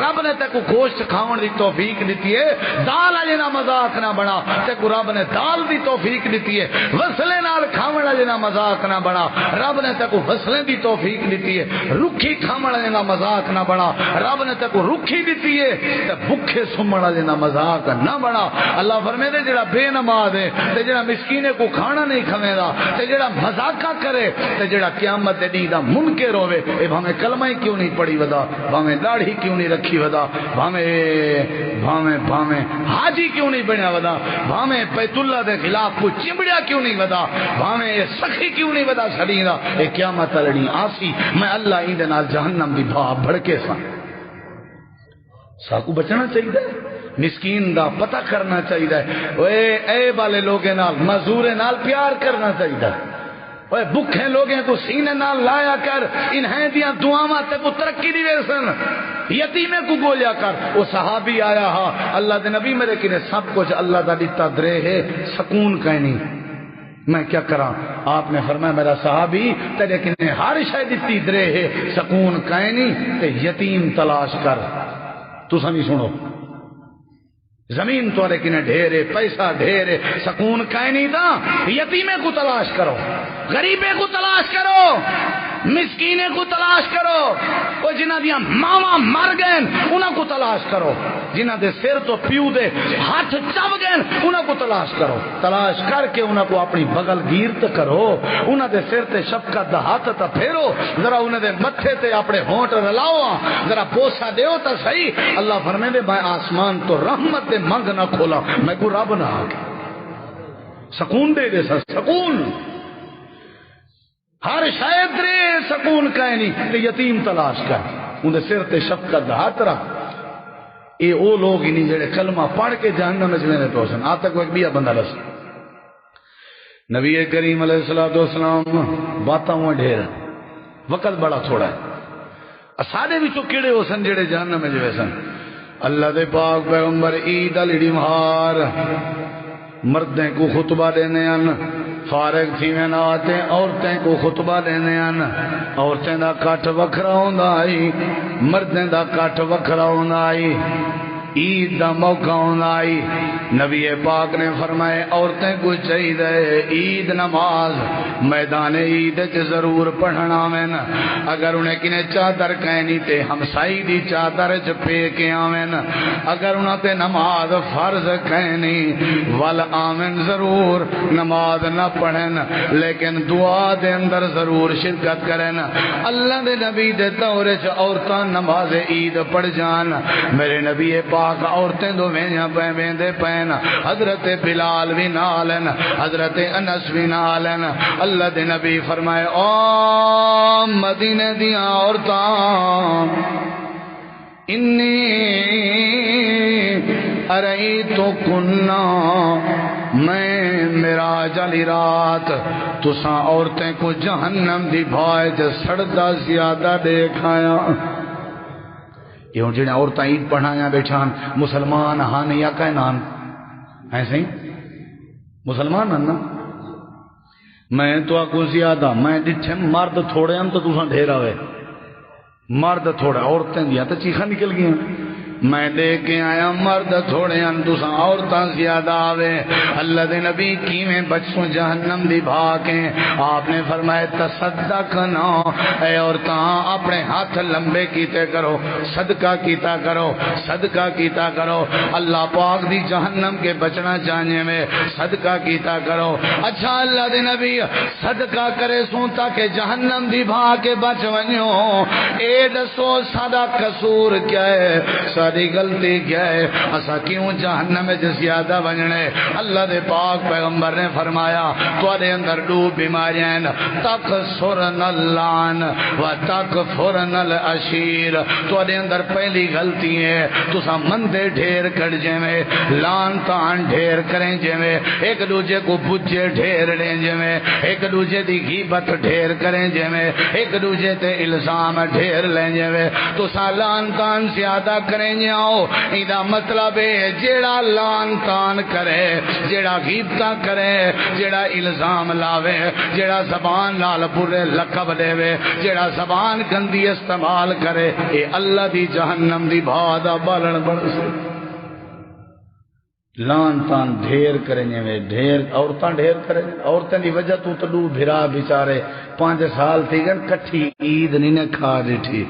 رب نے تکو گوشت کھاون دی توفیق دیتی ہے، دال والے دا مذاق نہ بنا، تکو رب نے دال دی توفیق دیتی ہے. وصلے نال کھاون والے دا مذاق نہ بنا، رب نے تکو وصلے دی توفیق دیتی ہے. رکھی کھامن والے دا مذاق نہ بنا، رب نے تکو رکھی دیتی ہے تے بھوکے سمن والے دا مذاق نہ بنا. اللہ فرمائے دے جڑا بے نماز ہے تے جڑا مسکینے کو کھانا نہیں کھویندا تے جڑا مذاقہ کرے تے جڑا قیامت دے دی دا منکر ہوے، اے بھاویں کلمہ ہی کیوں نہیں پڑھی ودا، بھاویں داڑھی کیوں نہیں رکھی ودا، بھاویں حاجی کیوں نہیں بنیا ودا، بھاویں بیت اللہ دے خلاف کوئی چمڑیا کیوں نہیں ودا، بھاویں سخی کیوں نہیں ودا سڑیندا، اے قیامت لڑی آسی میں اللہ ہی دے نال جہنم دی بھا بھڑکے سا. ساکو بچنا چاہیے، مسکین دا پتہ کرنا چاہیے، اوے اے والے لوگے نال مزدورے نال پیار کرنا چاہیے، اوے بھوکے لوگیں کو سینے نال لایا کر، انہیں دیاں دعاواں تے کو ترقی دی ویسن، یتیمے کو گولیا کر. وہ صحابی آیا ہاں اللہ دے نبی میرے کنے سب کچھ اللہ دا دیتا درے ہے، سکون کہیں نہیں، میں کیا کراں؟ آپ نے فرمایا میرا صحابی تیرے کنے ہر شے دتی درے ہے، سکون کہیں نہیں تے یتیم تلاش کر. تو سنی سنو، زمین تورے کنے ڈھیرے، پیسہ ڈھیرے، سکون کہیں نہیں تھا، یتیمے کو تلاش کرو، غریبے کو تلاش کرو، مسکینے کو تلاش کرو، وہ جنہ دیا ماما مر گئے انہاں کو تلاش کرو، جنہ دے سر تو پیو دے ہاتھ چب گئے انہاں کو تلاش کرو. تلاش کر کے انہاں کو اپنی بغل گیرت کرو، انہاں دے سر تے شفقت دا ہاتھ تا پھیرو، ذرا انہاں دے متھے تے اپنے ہونٹ رلاؤ، ذرا بوسا دیو تا صحیح. اللہ فرمائے دے میں آسمان تو رحمت دے منگ نہ کھولا، میں کو رب نہ آگے سکون دے دے سا سکون. ہر شاید رے سکون کہیں نہیں تے یتیم تلاش کر. اندر سر تے شفقت دا ہاتھ رکھ. اے او لوگ ہی نہیں جڑے کلمہ پڑھ کے جہنم میں جویں تو حسن آ تک ایک بیا بندہ لس. نبی کریم علیہ الصلوۃ والسلام باتاں وہ ڈھیر وقت بڑا تھوڑا ہے. سارے وچوں کیڑے حسن جڑے جہنم میں جویں سن. اللہ دے پاک پیغمبر عید علی مہار مردیں کو خطبہ دینے ان فارغ تھی میں نہ آتے عورتیں کو خطبہ دینے ان. عورتیں دا کٹ وکھرا ہوندا آئی مردیں دا کٹ وکھرا ہوندا آئی. عید دا موقع ہوندا آئی. نبی پاک نے فرمائے عورتیں کو چاہیے عید نماز میدان عید چ ضرور پڑھنا وین. اگر انہیں کنے چادر کہنی تے ہمسائی دی چادر چ پے کے آوین. اگر انہیں تے نماز فرض کہنی ول آمن ضرور نماز نہ پڑھن لیکن دعا دے اندر ضرور شرکت کرن. اللہ دے نبی دے دور چ عورتاں نماز عید پڑھ جان. میرے نبی پاک عورتیں دو ویاں پہ ویندے پین. حضرت بلال بھی نالن حضرت انس بھی نالن. اللہ دے نبی فرمائے او مدینے دیاں عورتاں انی ارئیتو کننا میں معراج والی رات تساں عورتیں کو جہنم دی بھائے سڑدا زیادہ دیکھایا. یہ جڑے عورتیں عید پڑھایا بیٹھان مسلمان ہاں یا کہنان ایسے ہی مسلمان ہیں نا. میں تو آکو زیادہ میں ڈٹھے مرد تھوڑے ہم تو تساں ڈھیر ہوئے مرد تھوڑے عورتیں دیا تو چیخا نکل گیا. میں لے کے آیا مرد تھوڑے ہیں تساں عورتاں زیادہ آوے. اللہ دے نبی کیویں بچوں جہنم دی بھاگیں. آپ نے فرمایا تصدقنا اے عورتاں اپنے ہاتھ لمبے کیتے کرو صدقہ کیتا کرو صدقہ کیتا کرو. اللہ پاک دی جہنم کے بچنا چاہنے میں صدقہ کیتا کرو. اچھا اللہ دے نبی صدقہ کرے سوں تاکہ جہنم دی بھاگ کے بچ ونیو. اے دسو ساڈا قصور کیا ہے ساری غلطی کیا ہے اسا کیوں جہنم میں زیادہ بننے. اللہ دے پاک پیغمبر نے فرمایا تواڈے اندر دو بیماریاں ہیں تکثرن اللعن و تکفرن العشیر. تواڈے اندر پہلی غلطی ہے تساں مندے ڈھیر کر جویں لان تان ڈھیر کریں جویں ایک دوسرے کو بجے ڈھیر لیں جویں ایک دوسرے دی غیبت ڈھیر کریں جویں ایک دوسرے تے الزام ڈھیر لیں جویں تساں لان تان زیادہ کریں جاؤ. ایدا مطلب ہے جیڑا لان تان کرے جیڑا غیبتاں کرے جیڑا الزام لاوے جیڑا زبان لال برے لقب دے جیڑا زبان گندی استعمال کرے اے اللہ دی جہنم دی بھادا بالن بن سے. لان تان ڈھیر کریں میں ڈھیر عورتاں ڈھیر کریں. عورتیں دی وجہ تو تلو بھرا بیچارے 5 سال تھی گن کٹھی عید نہیں نے کھا ڈٹھی.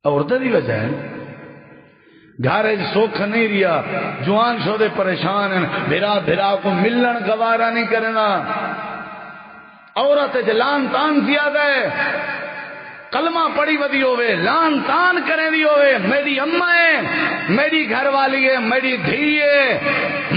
عورتیں دی وجہ ہے گھر سوکھ نہیں ریا جوان شو دے پریشان ہیں بھرا بھرا کو ملن گوارا نہیں کرنا. عورت لان تان زیادہ ہے کلمہ پڑی ودی ہوئے لان تان کریں دی ہوئے میری اماں ہے میری گھر والی ہے میری دھی ہے.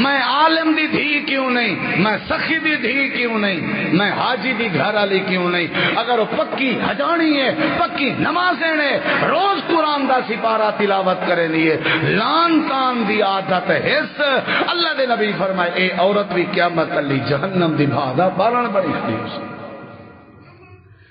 میں عالم دی دھی کیوں نہیں میں سخی دی دھی کیوں نہیں میں حاجی دی گھر والی کیوں نہیں. اگر وہ پکی حجانی ہے پکی نمازیں نے روز قرآن دا سپارہ تلاوت کرے لیے لان تان دی عادت حص. اللہ دے نبی فرمائے اے عورت بھی قیامت علی جہنم دی بھادا بالن بڑی خلیص.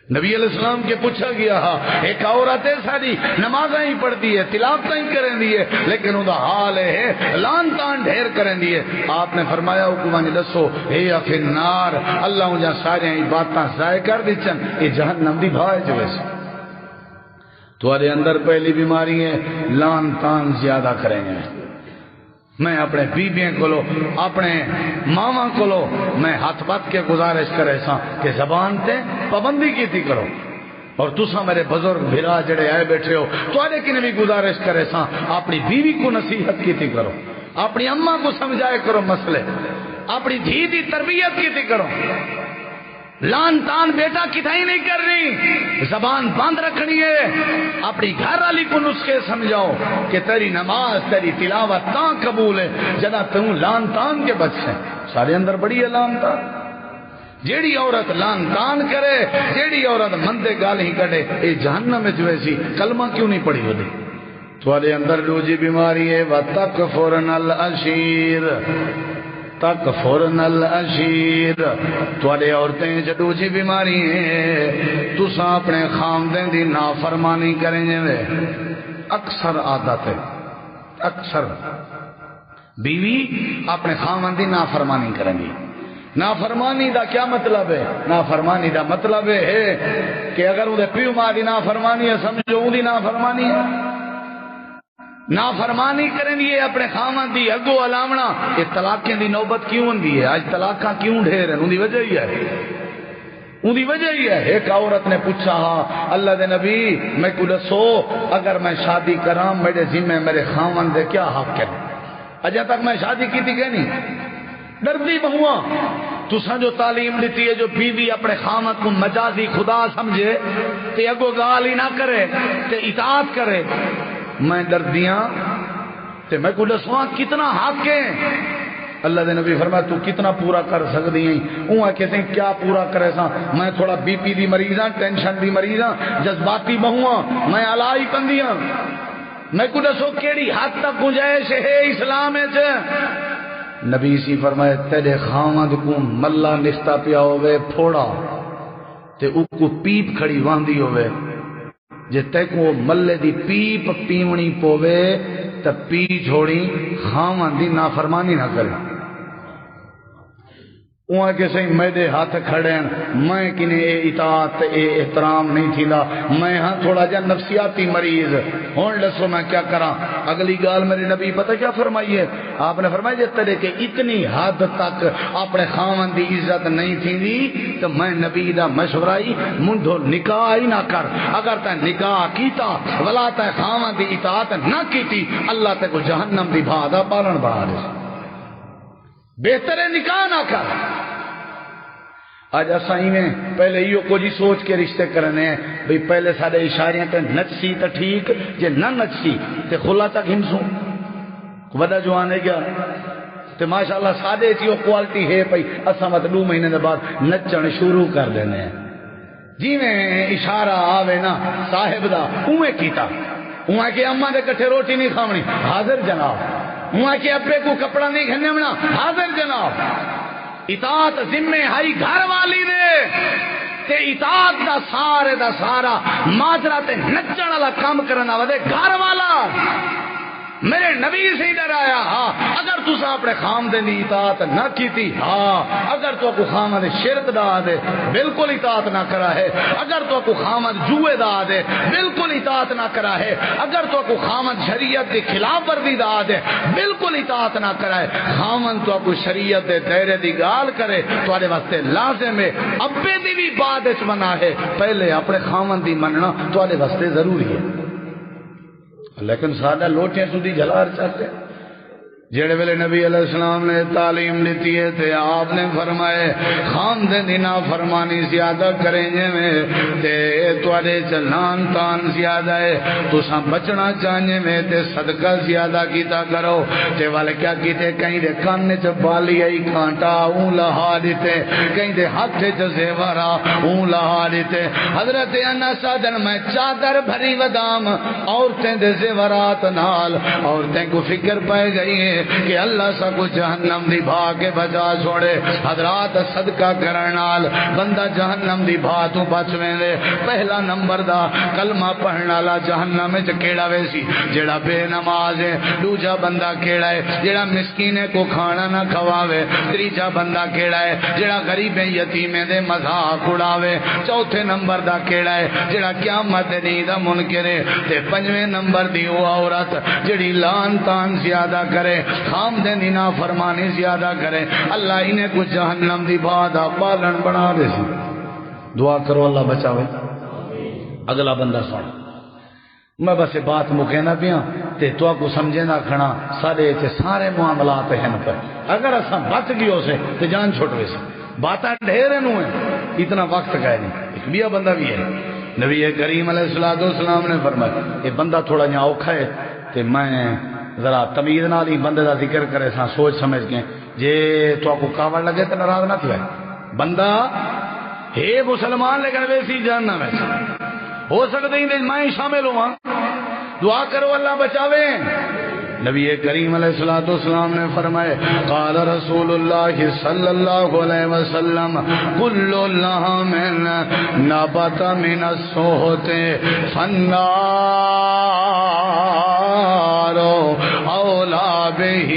نبی علیہ السلام کے پوچھا گیا ایک عورت ہے ساری نمازیں ہی پڑھتی ہے تلاوتیں ہی کریں دی ہے لیکن وہ حال ہے لان تان ڈھیر کریں دی ہے. آپ نے فرمایا حکمانی دسو اے فی النار اللہ جہاں سارے باتاں ضائع کر دی چن یہ جہنم دی بھائے جو ویسے. تمہارے اندر پہلی بیماری ہے لان تان زیادہ کریں گے. میں اپنے بیبیاں کو لو اپنے ماما کو لو میں ہاتھ بات کے گزارش کرے سا کہ زبان تے پابندی کی تھی کرو. اور تسا میرے بزرگ بھرا جڑے آئے بیٹھے ہو تواڈے کنے بھی گزارش کرے سا اپنی بیوی کو نصیحت کی تھی کرو اپنی اماں کو سمجھائے کرو مسئلے اپنی دھی دی تربیت کی تھی کرو. لان تان بیٹا کتائی نہیں کرنی زبان بند رکھنی ہے. اپنی گھر والی کو نسخے سمجھاؤ کہ تیری نماز تیری تلاوت تاں قبول ہے جدا تم لان تان کے بچ ہیں. سارے اندر بڑی ہے لان تان. جیڑی عورت لان تان کرے، جیڑی عورت مندے گال ہی کٹے، اے جہنم میں جویسی کلمہ کیوں نہیں پڑھی ہوتی؟ تھوڑے اندر دوجی بیماری ہے وَتَكْفُرْنَ الْعَشِيرَ، تَكْفُرْنَ الْعَشِيرَ، تھوڑے عورتیں جدوجی بیماری ہے تُساں اپنے خامدین دی نافرمانی کریں جے، اکثر عادت ہے، اکثر بیوی اپنے خامدین دی نافرمانی کریں گی۔ نافرمانی دا کیا مطلب ہے؟ نافرمانی دا مطلب ہے کہ اگر وہ پیو ماں دی نافرمانی ہے سمجھو وہ دی نافرمانی ہے، نافرمانی کریں گے اپنے خامن دی اگو علامنا۔ یہ طلاقیں دی نوبت کیوں ہوندی ہے؟ آج طلاقاں کیوں ڈھیر ہیں؟ ان دی وجہ ہی ہے، ان دی وجہ ہی ہے۔ ایک عورت نے پوچھا ہاں اللہ دے نبی میں کو دسو اگر میں شادی کراں میرے ذمہ میرے خامن دے کیا حق ہے؟ اجے تک میں شادی کی تھی کہ نہیں؟ ڈردی بہواں تساں جو تعلیم دیتی ہے جو بیوی اپنے خامد کو مجازی خدا سمجھے تے اگو گال ہی نہ کرے تے اطاعت کرے، میں ڈردیاں تے میں کو دسواں کتنا حق ہے۔ اللہ دے نبی فرمایا تو کتنا پورا کر سکتی ہیں؟ اوہاں کہتے ہیں کیا پورا کرے سا؟ میں تھوڑا بی پی دی مریض ہاں، ٹینشن دی مریض ہاں، جذباتی بہواں، میں الائی کندیاں، میں کو دسو کیڑی حد تک گنجائش ہے اسلام وچ؟ نبی سی فرمائے تیرے خامد کو ملا نستا پیا ہوئے پھوڑا تے او کو پیپ کھڑی واندی ہوئے، جے تے کو ملے دی پیپ پیونی پوے تے پی چھوڑی خامد دی نافرمانی نہ کرے۔ وہاں کے سہیں میرے ہاتھ کھڑے ہیں، میں کنے اے اطاعت اے احترام نہیں تھیلا، میں ہاں تھوڑا جا نفسیاتی مریض ہون لسو میں کیا کراں؟ اگلی گال میرے نبی پتہ کیا فرمائیے؟ آپ نے فرمایا جس طرح کہ اتنی حد تک اپنے خامن دی عزت نہیں تھی تو میں نبی دا مشورائی منڈو نکاح ہی نہ کر۔ اگر تے نکاح کیتا ولا تے خامن دی اطاعت نہ کیتی اللہ تے کو جہنم دی بھادا پالن بنا دے، بہتر ہے نکاح نہ کر۔ آج اسائی میں پہلے یہ کو جی سوچ کے رشتے کرنے ہیں بھئی پہلے سارے اشاریاں تے نچسی تے ٹھیک جے نہ نچسی تے خلا تک ہمسوں وڈا جوان ہے کیا تے ماشاءاللہ سادے چیو کوالٹی ہے پئی اساں مت 2 مہینے دے بعد نچن شروع کر دینے ہیں۔ جی میں اشارہ آوے نا صاحب دا اوے کیتا، اوے کہ اماں دے کٹھے روٹی نہیں کھاونی، حاضر جناب۔ اوے کہ ابے کو کپڑا نہیں گھنمنا، حاضر جناب۔ اطاعت ذمہ ہائی گھر والی دے تے اطاعت دا سارا ماجرا تے نچن والا کام کرنا ودے گھر والا۔ میرے نبی سے ڈرایا ہاں اگر تسا اپنے خامدین دی اطاعت نہ کیتی، ہاں اگر تو کو خامد شرک دا دے بالکل اطاعت نہ کرا ہے، اگر تو کو خامد جوئے دا دے بالکل اطاعت نہ کرا ہے، اگر تو کو خامد شریعت دی خلاف ورزی دا دے بالکل اطاعت نہ کرا ہے، خامد تو کو شریعت دے دائرے دی گال کرے تواڈے واسطے لازم ہے ابے دی بھی بعد وچ منع ہے، پہلے اپنے خامد دی مننا تواڈے واسطے ضروری ہے۔ لیکن سادہ لوٹیں سودی جلار چاہتے جڑے ویلے نبی علیہ السلام نے تعلیم دیتی ہے تے آپ نے فرمائے خامدین دی نافرمانی زیادہ کریں جے میں تے تواڈے چلان تان زیادہ ہے، تساں بچنا چاہنے میں تے صدقہ زیادہ کیتا کرو۔ تے والے کیا کیتے کہیں دے کان چ بالی آئی کانٹا اون لہا دیتے، کہیں دے ہاتھ چ زیورا اون لہا دیتے۔ حضرت انس دن میں چادر بھری ودام عورتیں دے زیورات نال، عورتیں کو فکر پہ گئی ہے کہ اللہ سا کو جہنم دی بھا کے بچا چھوڑے۔ حضرات صدقہ کرنال بندہ جہنم دی بھا تو بچویں دے۔ پہلا نمبر دا کلمہ پڑھن والا جہنم وچ کیڑا ویسی جیڑا بے نماز ہے، دوجا بندہ کیڑا ہے جیڑا مسکینے کو کھانا نہ کھواوے، تیجا بندہ کیڑا ہے جیڑا غریب یتیمیں دے مذاق اڑاوے، چوتھے نمبر دا کیڑا ہے جیڑا قیامت دی دا منکر ہے، تے پنجویں نمبر دی وہ عورت جیڑی لان تان زیادہ کرے، خامدین دی نافرمانی زیادہ کرے، اللہ انہیں کو جہنم دی بھادا پالن بنا دے سی۔ دعا کرو اللہ بچاوے۔ اگلا بندہ سن، میں بس بات مکینا پیا تے تو کو سمجھے نہ کھنا سارے تے سارے معاملات ہیں پہ اگر اساں بچ گئے سے تے جان چھوٹ وے سی باتاں ڈھیر نو ہیں، اتنا وقت کا نہیں۔ ایک بیا بندہ بھی ہے، نبی کریم علیہ الصلوۃ والسلام نے فرمایا یہ بندہ تھوڑا جہا اوکھا ہے تے میں ذرا تمیز نال ہی بندے دا ذکر کرے سا سوچ سمجھ کے، جے تو کو کاوڑ لگے تے ناراض نہ تھیا بندہ ہے مسلمان لیکن ویسی جاننا ویسا ہو سکتا ہی میں شامل ہوں. دعا کرو اللہ بچاوے. نبی کریم علیہ الصلوۃ والسلام نے فرمائے قال رسول اللہ صلی اللہ علیہ وسلم کل لحم نبت من السحت فالنار اولا بہ.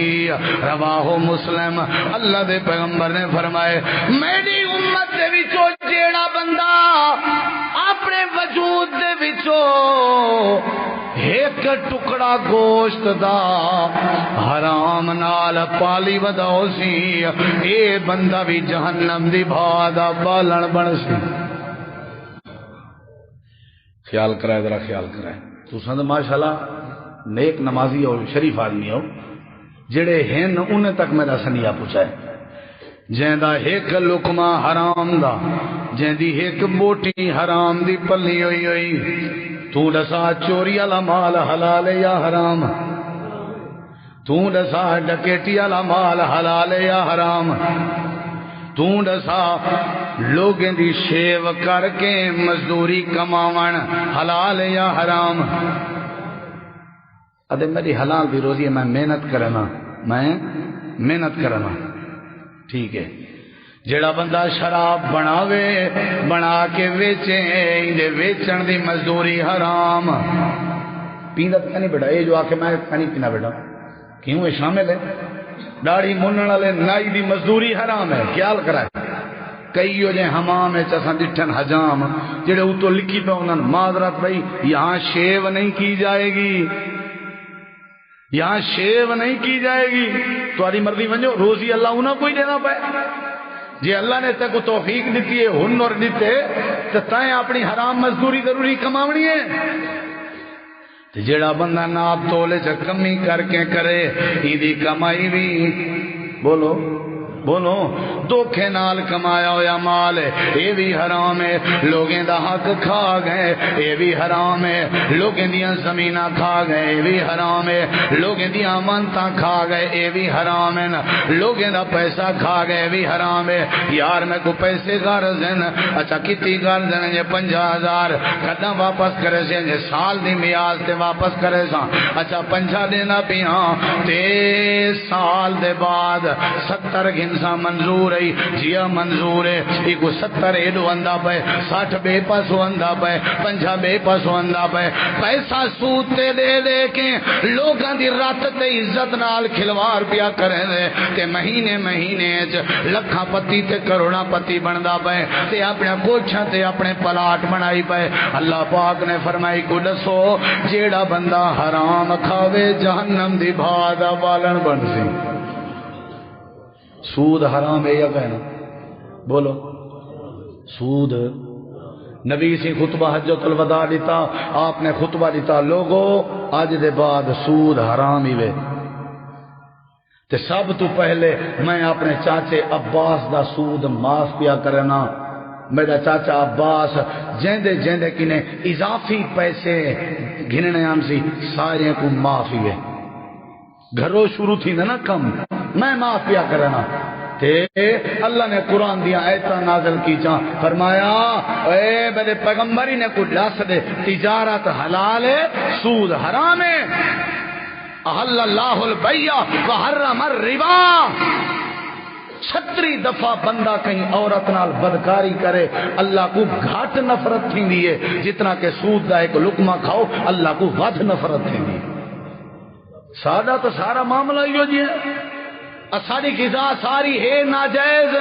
رواہ مسلم. اللہ دے پیغمبر نے فرمائے میری امت دے وچوں جیڑا بندہ اپنے وجود دے وچوں ایک ٹکڑا گوشت دا حرام نال پالی وداؤ سی اے بندہ بھی جہنم دی بھا دا بالن بن سی. خیال کرائے ذرا خیال کرائے. تو سند ماشاءاللہ نیک نمازی اور شریف آدمی ہو جڑے ہیں انہیں تک میرا سنیا پوچھا ہے. جیندا ایک لقمہ حرام دا جیندی ایک بوٹی حرام دی پلی ہوئی ہوئی. تو دسا چوری والا مال حلال یا حرام؟ تو دسا ڈکیٹی والا مال حلال یا حرام؟ تو دسا لوگیں دی شیو کر کے مزدوری کماون حلال یا حرام؟ ادے میری حلال دی روزی ہے میں محنت کرنا ٹھیک ہے. جڑا بندہ شراب بناوے بنا کے ویچے اندے ویچن دی مزدوری حرام. پیندا تو نہیں بیٹا یہ جو آ کے میں نہیں پینا بیٹا کیوں یہ شامل ہے. داڑھی منن والے نائی دی مزدوری حرام ہے. خیال کرائے. کئی ہو جائیں حمام ہے چساں ڈٹھن حجام جڑے اتو لکھی پہ انہوں معذرت بھائی یہاں شیو نہیں کی جائے گی یہاں شیو نہیں کی جائے گی. تمہاری مرضی ونجو روزی اللہ انہوں کو ہی دینا پائے. جی اللہ نے تے کو توفیق دیتی ہے ہنر دیتے تو تائیں اپنی حرام مزدوری ضروری کماونی ہے. جیڑا بندہ ناپ تولے چ کمی کر کے کرے ایدی کمائی بھی بولو دھوکھے نال کمایا ہویا مال ہے یہ بھی حرام ہے. لوگیں دا حق کھا گئے یہ بھی حرام ہے. لوگیں دیاں زمیناں کھا گئے یہ بھی حرام ہے. لوگیں دیاں امانتاں کھا گئے یہ بھی حرام ہے. لوگیں دا پیسہ کھا گئے یہ بھی حرام ہے. یار میں کو پیسے غرض ہیں اچھا کتی غرض ہیں یہ 50,000 کداں واپس کرے سے یہ سال دی میاد تے واپس کرے سا اچھا 50 دینا پیاں تے سال دے بعد 70 گھنسا منظور ہے جیا منظور ہے. ایک 70 ایڈو اندہ پہ 60 بے پاسو اندہ پہ 50 بے پاسو اندہ پہ پیسہ سوتے دے کے لوگاں دی رات تے عزت نال کھلوار پیا کریں دے تے مہینے لکھاں پتی تے کروڑاں پتی بندہ پہ تے اپنے کوچھاں تے اپنے پلاٹ بنائی پہ. اللہ پاک نے فرمائی کو دسو جیڑا بندہ حرام کھاوے جہنم دی بھا دا بالن بن سی. سود حرام ہے یا کہنا بولو سود. نبی سی خطبہ حجۃ الوداع دیتا آپ نے خطبہ دیتا لوگو آج دے بعد سود حرام ہی وے. تے سب تو پہلے میں اپنے چاچے عباس دا سود معاف پیا کرنا. میرا چاچا عباس جیندے کنے اضافی پیسے گھننے ہم سی سارے کو معافی ہے. گھروں شروع تھی نا کم میں معاف پیا کرنا. تے اللہ نے قرآن دیا ایتا نازل کی جان فرمایا اے میرے پیغمبری نے کو لاس دے تجارت حلال ہے سود حرام ہے. احل اللہ البیع وحرم الربا. 36 دفعہ بندہ کہیں عورت نال بدکاری کرے اللہ کو گھاٹ نفرت تھی دیئے جتنا کہ سود دا ایک لقمہ کھاؤ اللہ کو ود نفرت تھی دیئے. سادہ تو سارا معاملہ ہی ہو جی ہے. ساری غذا ساری ہے ناجائز.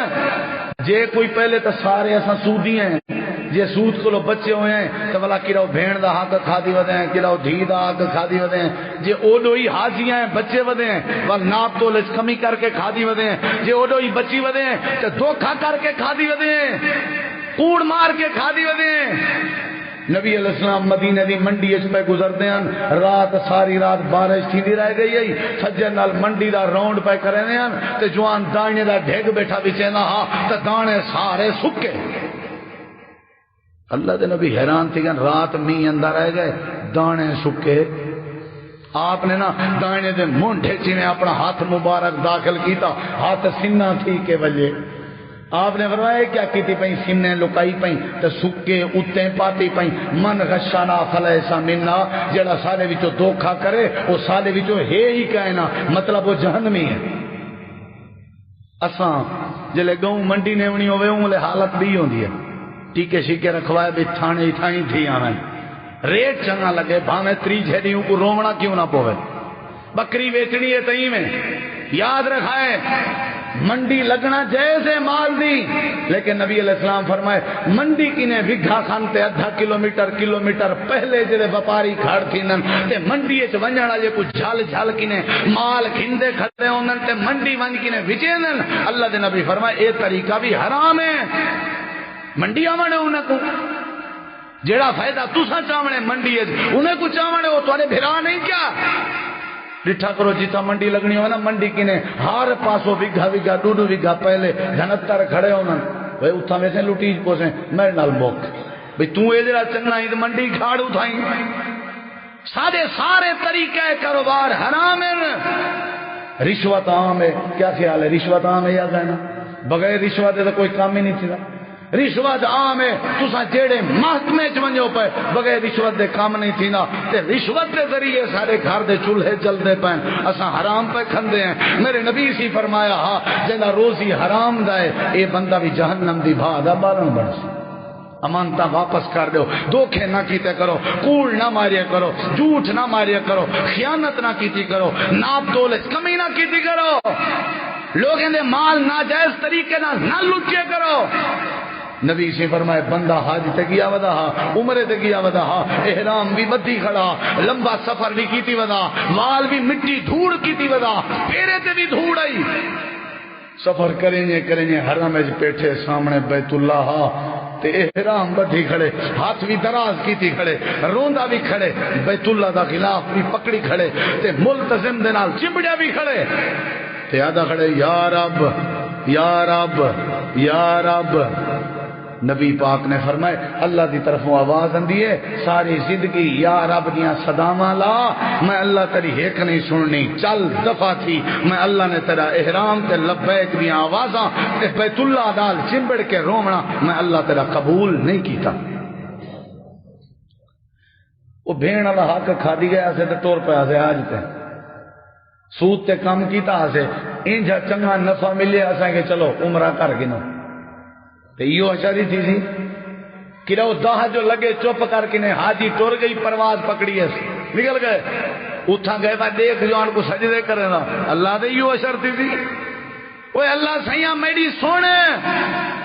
جے کوئی پہلے تو سارے ایسا سودی ہیں جے سود کو لو بچے ہوئے ہیں تو بلا کراؤ بھین دا حق کھا دی ودے ہیں کراؤ دھی دا حق کھا دی ودے ہیں. جے اوڈو ہی حاجیاں ہیں بچے ودے ہیں بل ناپ تو لچ کمی کر کے کھا دی ودے ہیں. جے اوڈو ہی بچی ودے ہیں تو دھوکھا کر کے کھا دی ودے ہیں کوڑ مار کے کھا دی ودے ہیں. نبی علیہ السلام مدینے دی منڈی اس پہ گزرتے ہیں رات ساری رات بارش تھی دی رہ گئی ہے سجن نال منڈی دا راؤنڈ پہ کرے ہیں تے جوان دانے دا ڈھگ بیٹھا بچے نا ہاں تے دانے سارے سکے. اللہ دے نبی حیران تھی کہ رات می اندر رہ گئے دانے سکے. آپ نے نا دانے دے مونڈے چی میں اپنا ہاتھ مبارک داخل کیتا ہاتھ سنہ تھی کے وجہ آپ نے فرمایا کیا کیتی پئی سینے لکائی پئی تے سکے اتیں پاتی پئی من غشانا فلیسا منا جڑا سارے وچوں دھوکھا کرے وہ سارے وچوں ہے ہی کہنا مطلب وہ جہنمی ہے اساں جلے گوں منڈی نیونی ہوے اونلے حالت بھی ہوندی ہے ٹیکے شیکے رکھوائے بھی تھانے تھائی تھی آویں ریٹ چنگا لگے بھاویں 3 جھڑیوں کو رومنا کیوں نہ پوے بکری بیچنی ہے تئی میں یاد رکھائے منڈی لگنا جیسے مال دی لیکن نبی علیہ السلام فرمائے منڈی کینے بگھا کھانتے 0.5 کلومیٹر پہلے جڑے وپاری کھڑ تھینن تے منڈی وچ ونجن والے کو جھل جھل کینے مال کھندے کھڑے ہونن تے منڈی ون کینے وچینن اللہ دے نبی فرمائے اے طریقہ بھی حرام ہے منڈی آونے انہاں کو جڑا فائدہ تساں چاونے منڈی وچ انہاں کو چاونے او تواڈے بھرا نہیں کیا ڈٹھا کرو جیتا منڈی لگنی ہو نا منڈی کینے ہر پاسوں بگھا بگھا 2 بگھا پہلے 69 کھڑے ہونا بھئی اتھا ویسے لوٹیج پوسیں میرے نال موک بھئی تو اے جڑا چنگا ہی منڈی کھاڑ اٹھائیں سارے طریقے کاروبار حرام ہے رشوت عام ہے کیا خیال ہے رشوت عام ہے یا نا بغیر رشوت ہے تو کوئی کام ہی نہیں تھی رشوت عام ہے تساں جیڑے محکمے چ ونجو پے بغیر رشوت دے کام نہیں تھیندا تے رشوت دے ذریعے سارے گھر دے چولہے جلدے پے اساں حرام پہ کھندے ہیں میرے نبی سی فرمایا ہا جنہاں روزی حرام دا ہے اے بندہ بھی جہنم دی بھا دا بارن بن سی امانتا واپس کر دیو دھوکے نہ کیتے کرو کوڑ نہ ماریا کرو جھوٹ نہ ماریا کرو خیانت نہ کیتی کرو ناپ تول کمی نہ کیتی کرو لوگوں دے مال ناجائز طریقے نہ لوٹیا کرو نبی سے فرمائے بندہ حج تے گیا ودا عمرے تے گیا ودا احرام بھی بدھی کھڑا لمبا سفر بھی کیتی ودا وال بھی مٹی دھوڑ کیتی ودا پیرے تے بھی دھوڑ آئی سفر کریں حرم وچ بیٹھے سامنے بیت اللہ تے احرام بدھی کھڑے ہاتھ بھی دراز کیتی کھڑے روندا بھی کھڑے بیت اللہ دا خلاف بھی پکڑی کھڑے تے ملتزم دے نال چمڑیا بھی کھڑے تے آدھا کھڑے یا رب یا رب یا رب نبی پاک نے فرمائے اللہ دی طرفوں آواز اندی ہے ساری زندگی یا رب دیاں صداواں لا میں اللہ تیری ایک نہیں سننی چل دفع تھی میں اللہ نے تیرا احرام تے لبیک دیاں آوازاں تے بیت اللہ نال چمبڑ کے رومنا میں اللہ تیرا قبول نہیں کیتا وہ بھین والا حق کھا دی گیا سے تے ٹور پیا سے آج تے سود تے کم کیتا سے انجا چنگا نفع ملے اساں کہ چلو عمرہ کر گنو تے یہ اشاری تھی سی کہ وہ داہ جو لگے چپ کر کے نے حاجی ٹر گئی پرواز پکڑی ہے نکل گئے اتھا گئے بھائی دیکھ جوان کو سجدے کرے نا اللہ دے یہ اشر تھی سی وہ اللہ سیاں میری سونے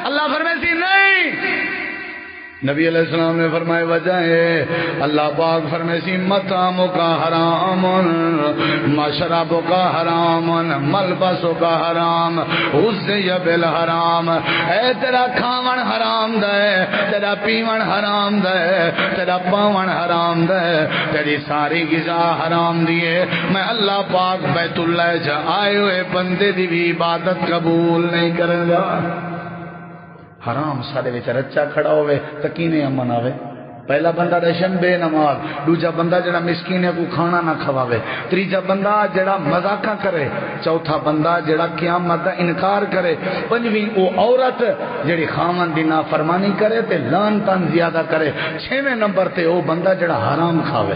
اللہ فرمائے سی نہیں نبی علیہ السلام نے فرمائے وجہ ہے اللہ پاک فرمائے سی مطعم کا حرام مشرب کا حرام ملبس کا حرام غذی بالحرام اے تیرا کھاون حرام دے تیرا پیون حرام دے تیرا پاون حرام دے تیری ساری غذا حرام دیے میں اللہ پاک بیت اللہ جا آئے ہوئے بندے دی بھی عبادت قبول نہیں کریں گا حرام سارے وچ رچا کھڑا ہوئے تکینے امن آوے پہلا بندہ دشم بے نماز دوجا بندہ جڑا مسکینے کو کھانا نہ کھواوے تیجا بندہ جڑا مذاقہ کرے چوتھا بندہ جڑا قیامت دا انکار کرے پنجویں او عورت جڑی خاوند دی نافرمانی کرے تے لان تان زیادہ کرے چھویں نمبر تے او بندہ جڑا حرام کھاوے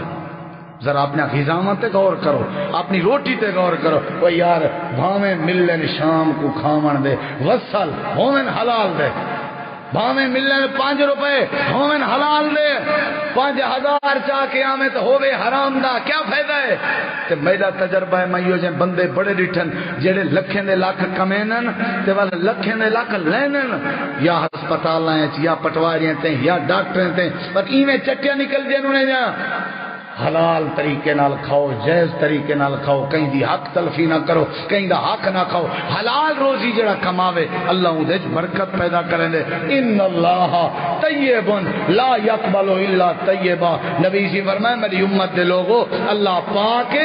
ذرا اپنا غذا تے غور کرو اپنی روٹی تے غور کرو وہ یار بھاویں ملن شام کو کھاون دے وصل ہومن حلال دے بھاویں ملن 5 روپے ہومن حلال دے 5000 چاہ کے آمیں تو ہووے حرام دا کیا فائدہ ہے تے میرا تجربہ ہے میں جو بندے بڑے ڈٹھن جڑے لکھیں دے لاکھ کمینن تے والے لکھیں دے لاکھ لینن یا ہسپتالاں یا پٹواریاں تے یا ڈاکٹراں تے پر ایویں چٹیاں نکل دین انہیں جا حلال طریقے نال کھاؤ جائز طریقے نال کھاؤ کہیں دی حق تلفی نہ کرو کہیں دا حق نہ کھاؤ حلال روزی جڑا کماوے اللہ دے برکت پیدا کریں دے ان اللہ طیب لا یقبل الا طیبا نبی سی فرمائے میری امت دے لوگو اللہ پاک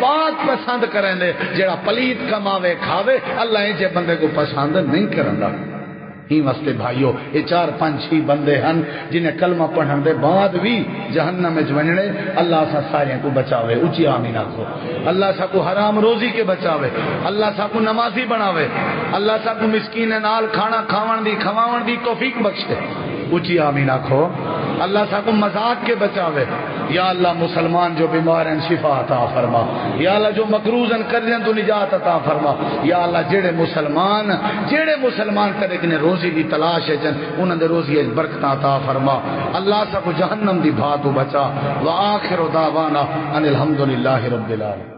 پاک پسند کریں دے جڑا پلیت کماوے کھاوے اللہ ایسے بندے کو پسند نہیں کرندا ہی واسطے بھائیو یہ 4-5 بندے ہیں جنہیں کلمہ پڑھن دے بعد بھی جہنم میں ونجنے اللہ سا سارے کو بچاوے اچھی آمین آکھو اللہ سا کو حرام روزی کے بچاوے اللہ سا کو نمازی بناوے اللہ سا کو مسکین نال کھانا کھواون دی توفیق بخشے اچھی آمین آکھو اللہ سا کو مذاق کے بچاوے یا اللہ مسلمان جو بیمار ہیں شفا عطا فرما یا اللہ جو مقروض ہیں قرضیں تو نجات عطا فرما یا اللہ جڑے مسلمان کرے کہ روزی دی تلاش ہے جن انہاں دے روزی وچ برکت عطا فرما اللہ سا کو جہنم دی بھاتو بچا وآخر دعوانا ان الحمدللہ رب العالمین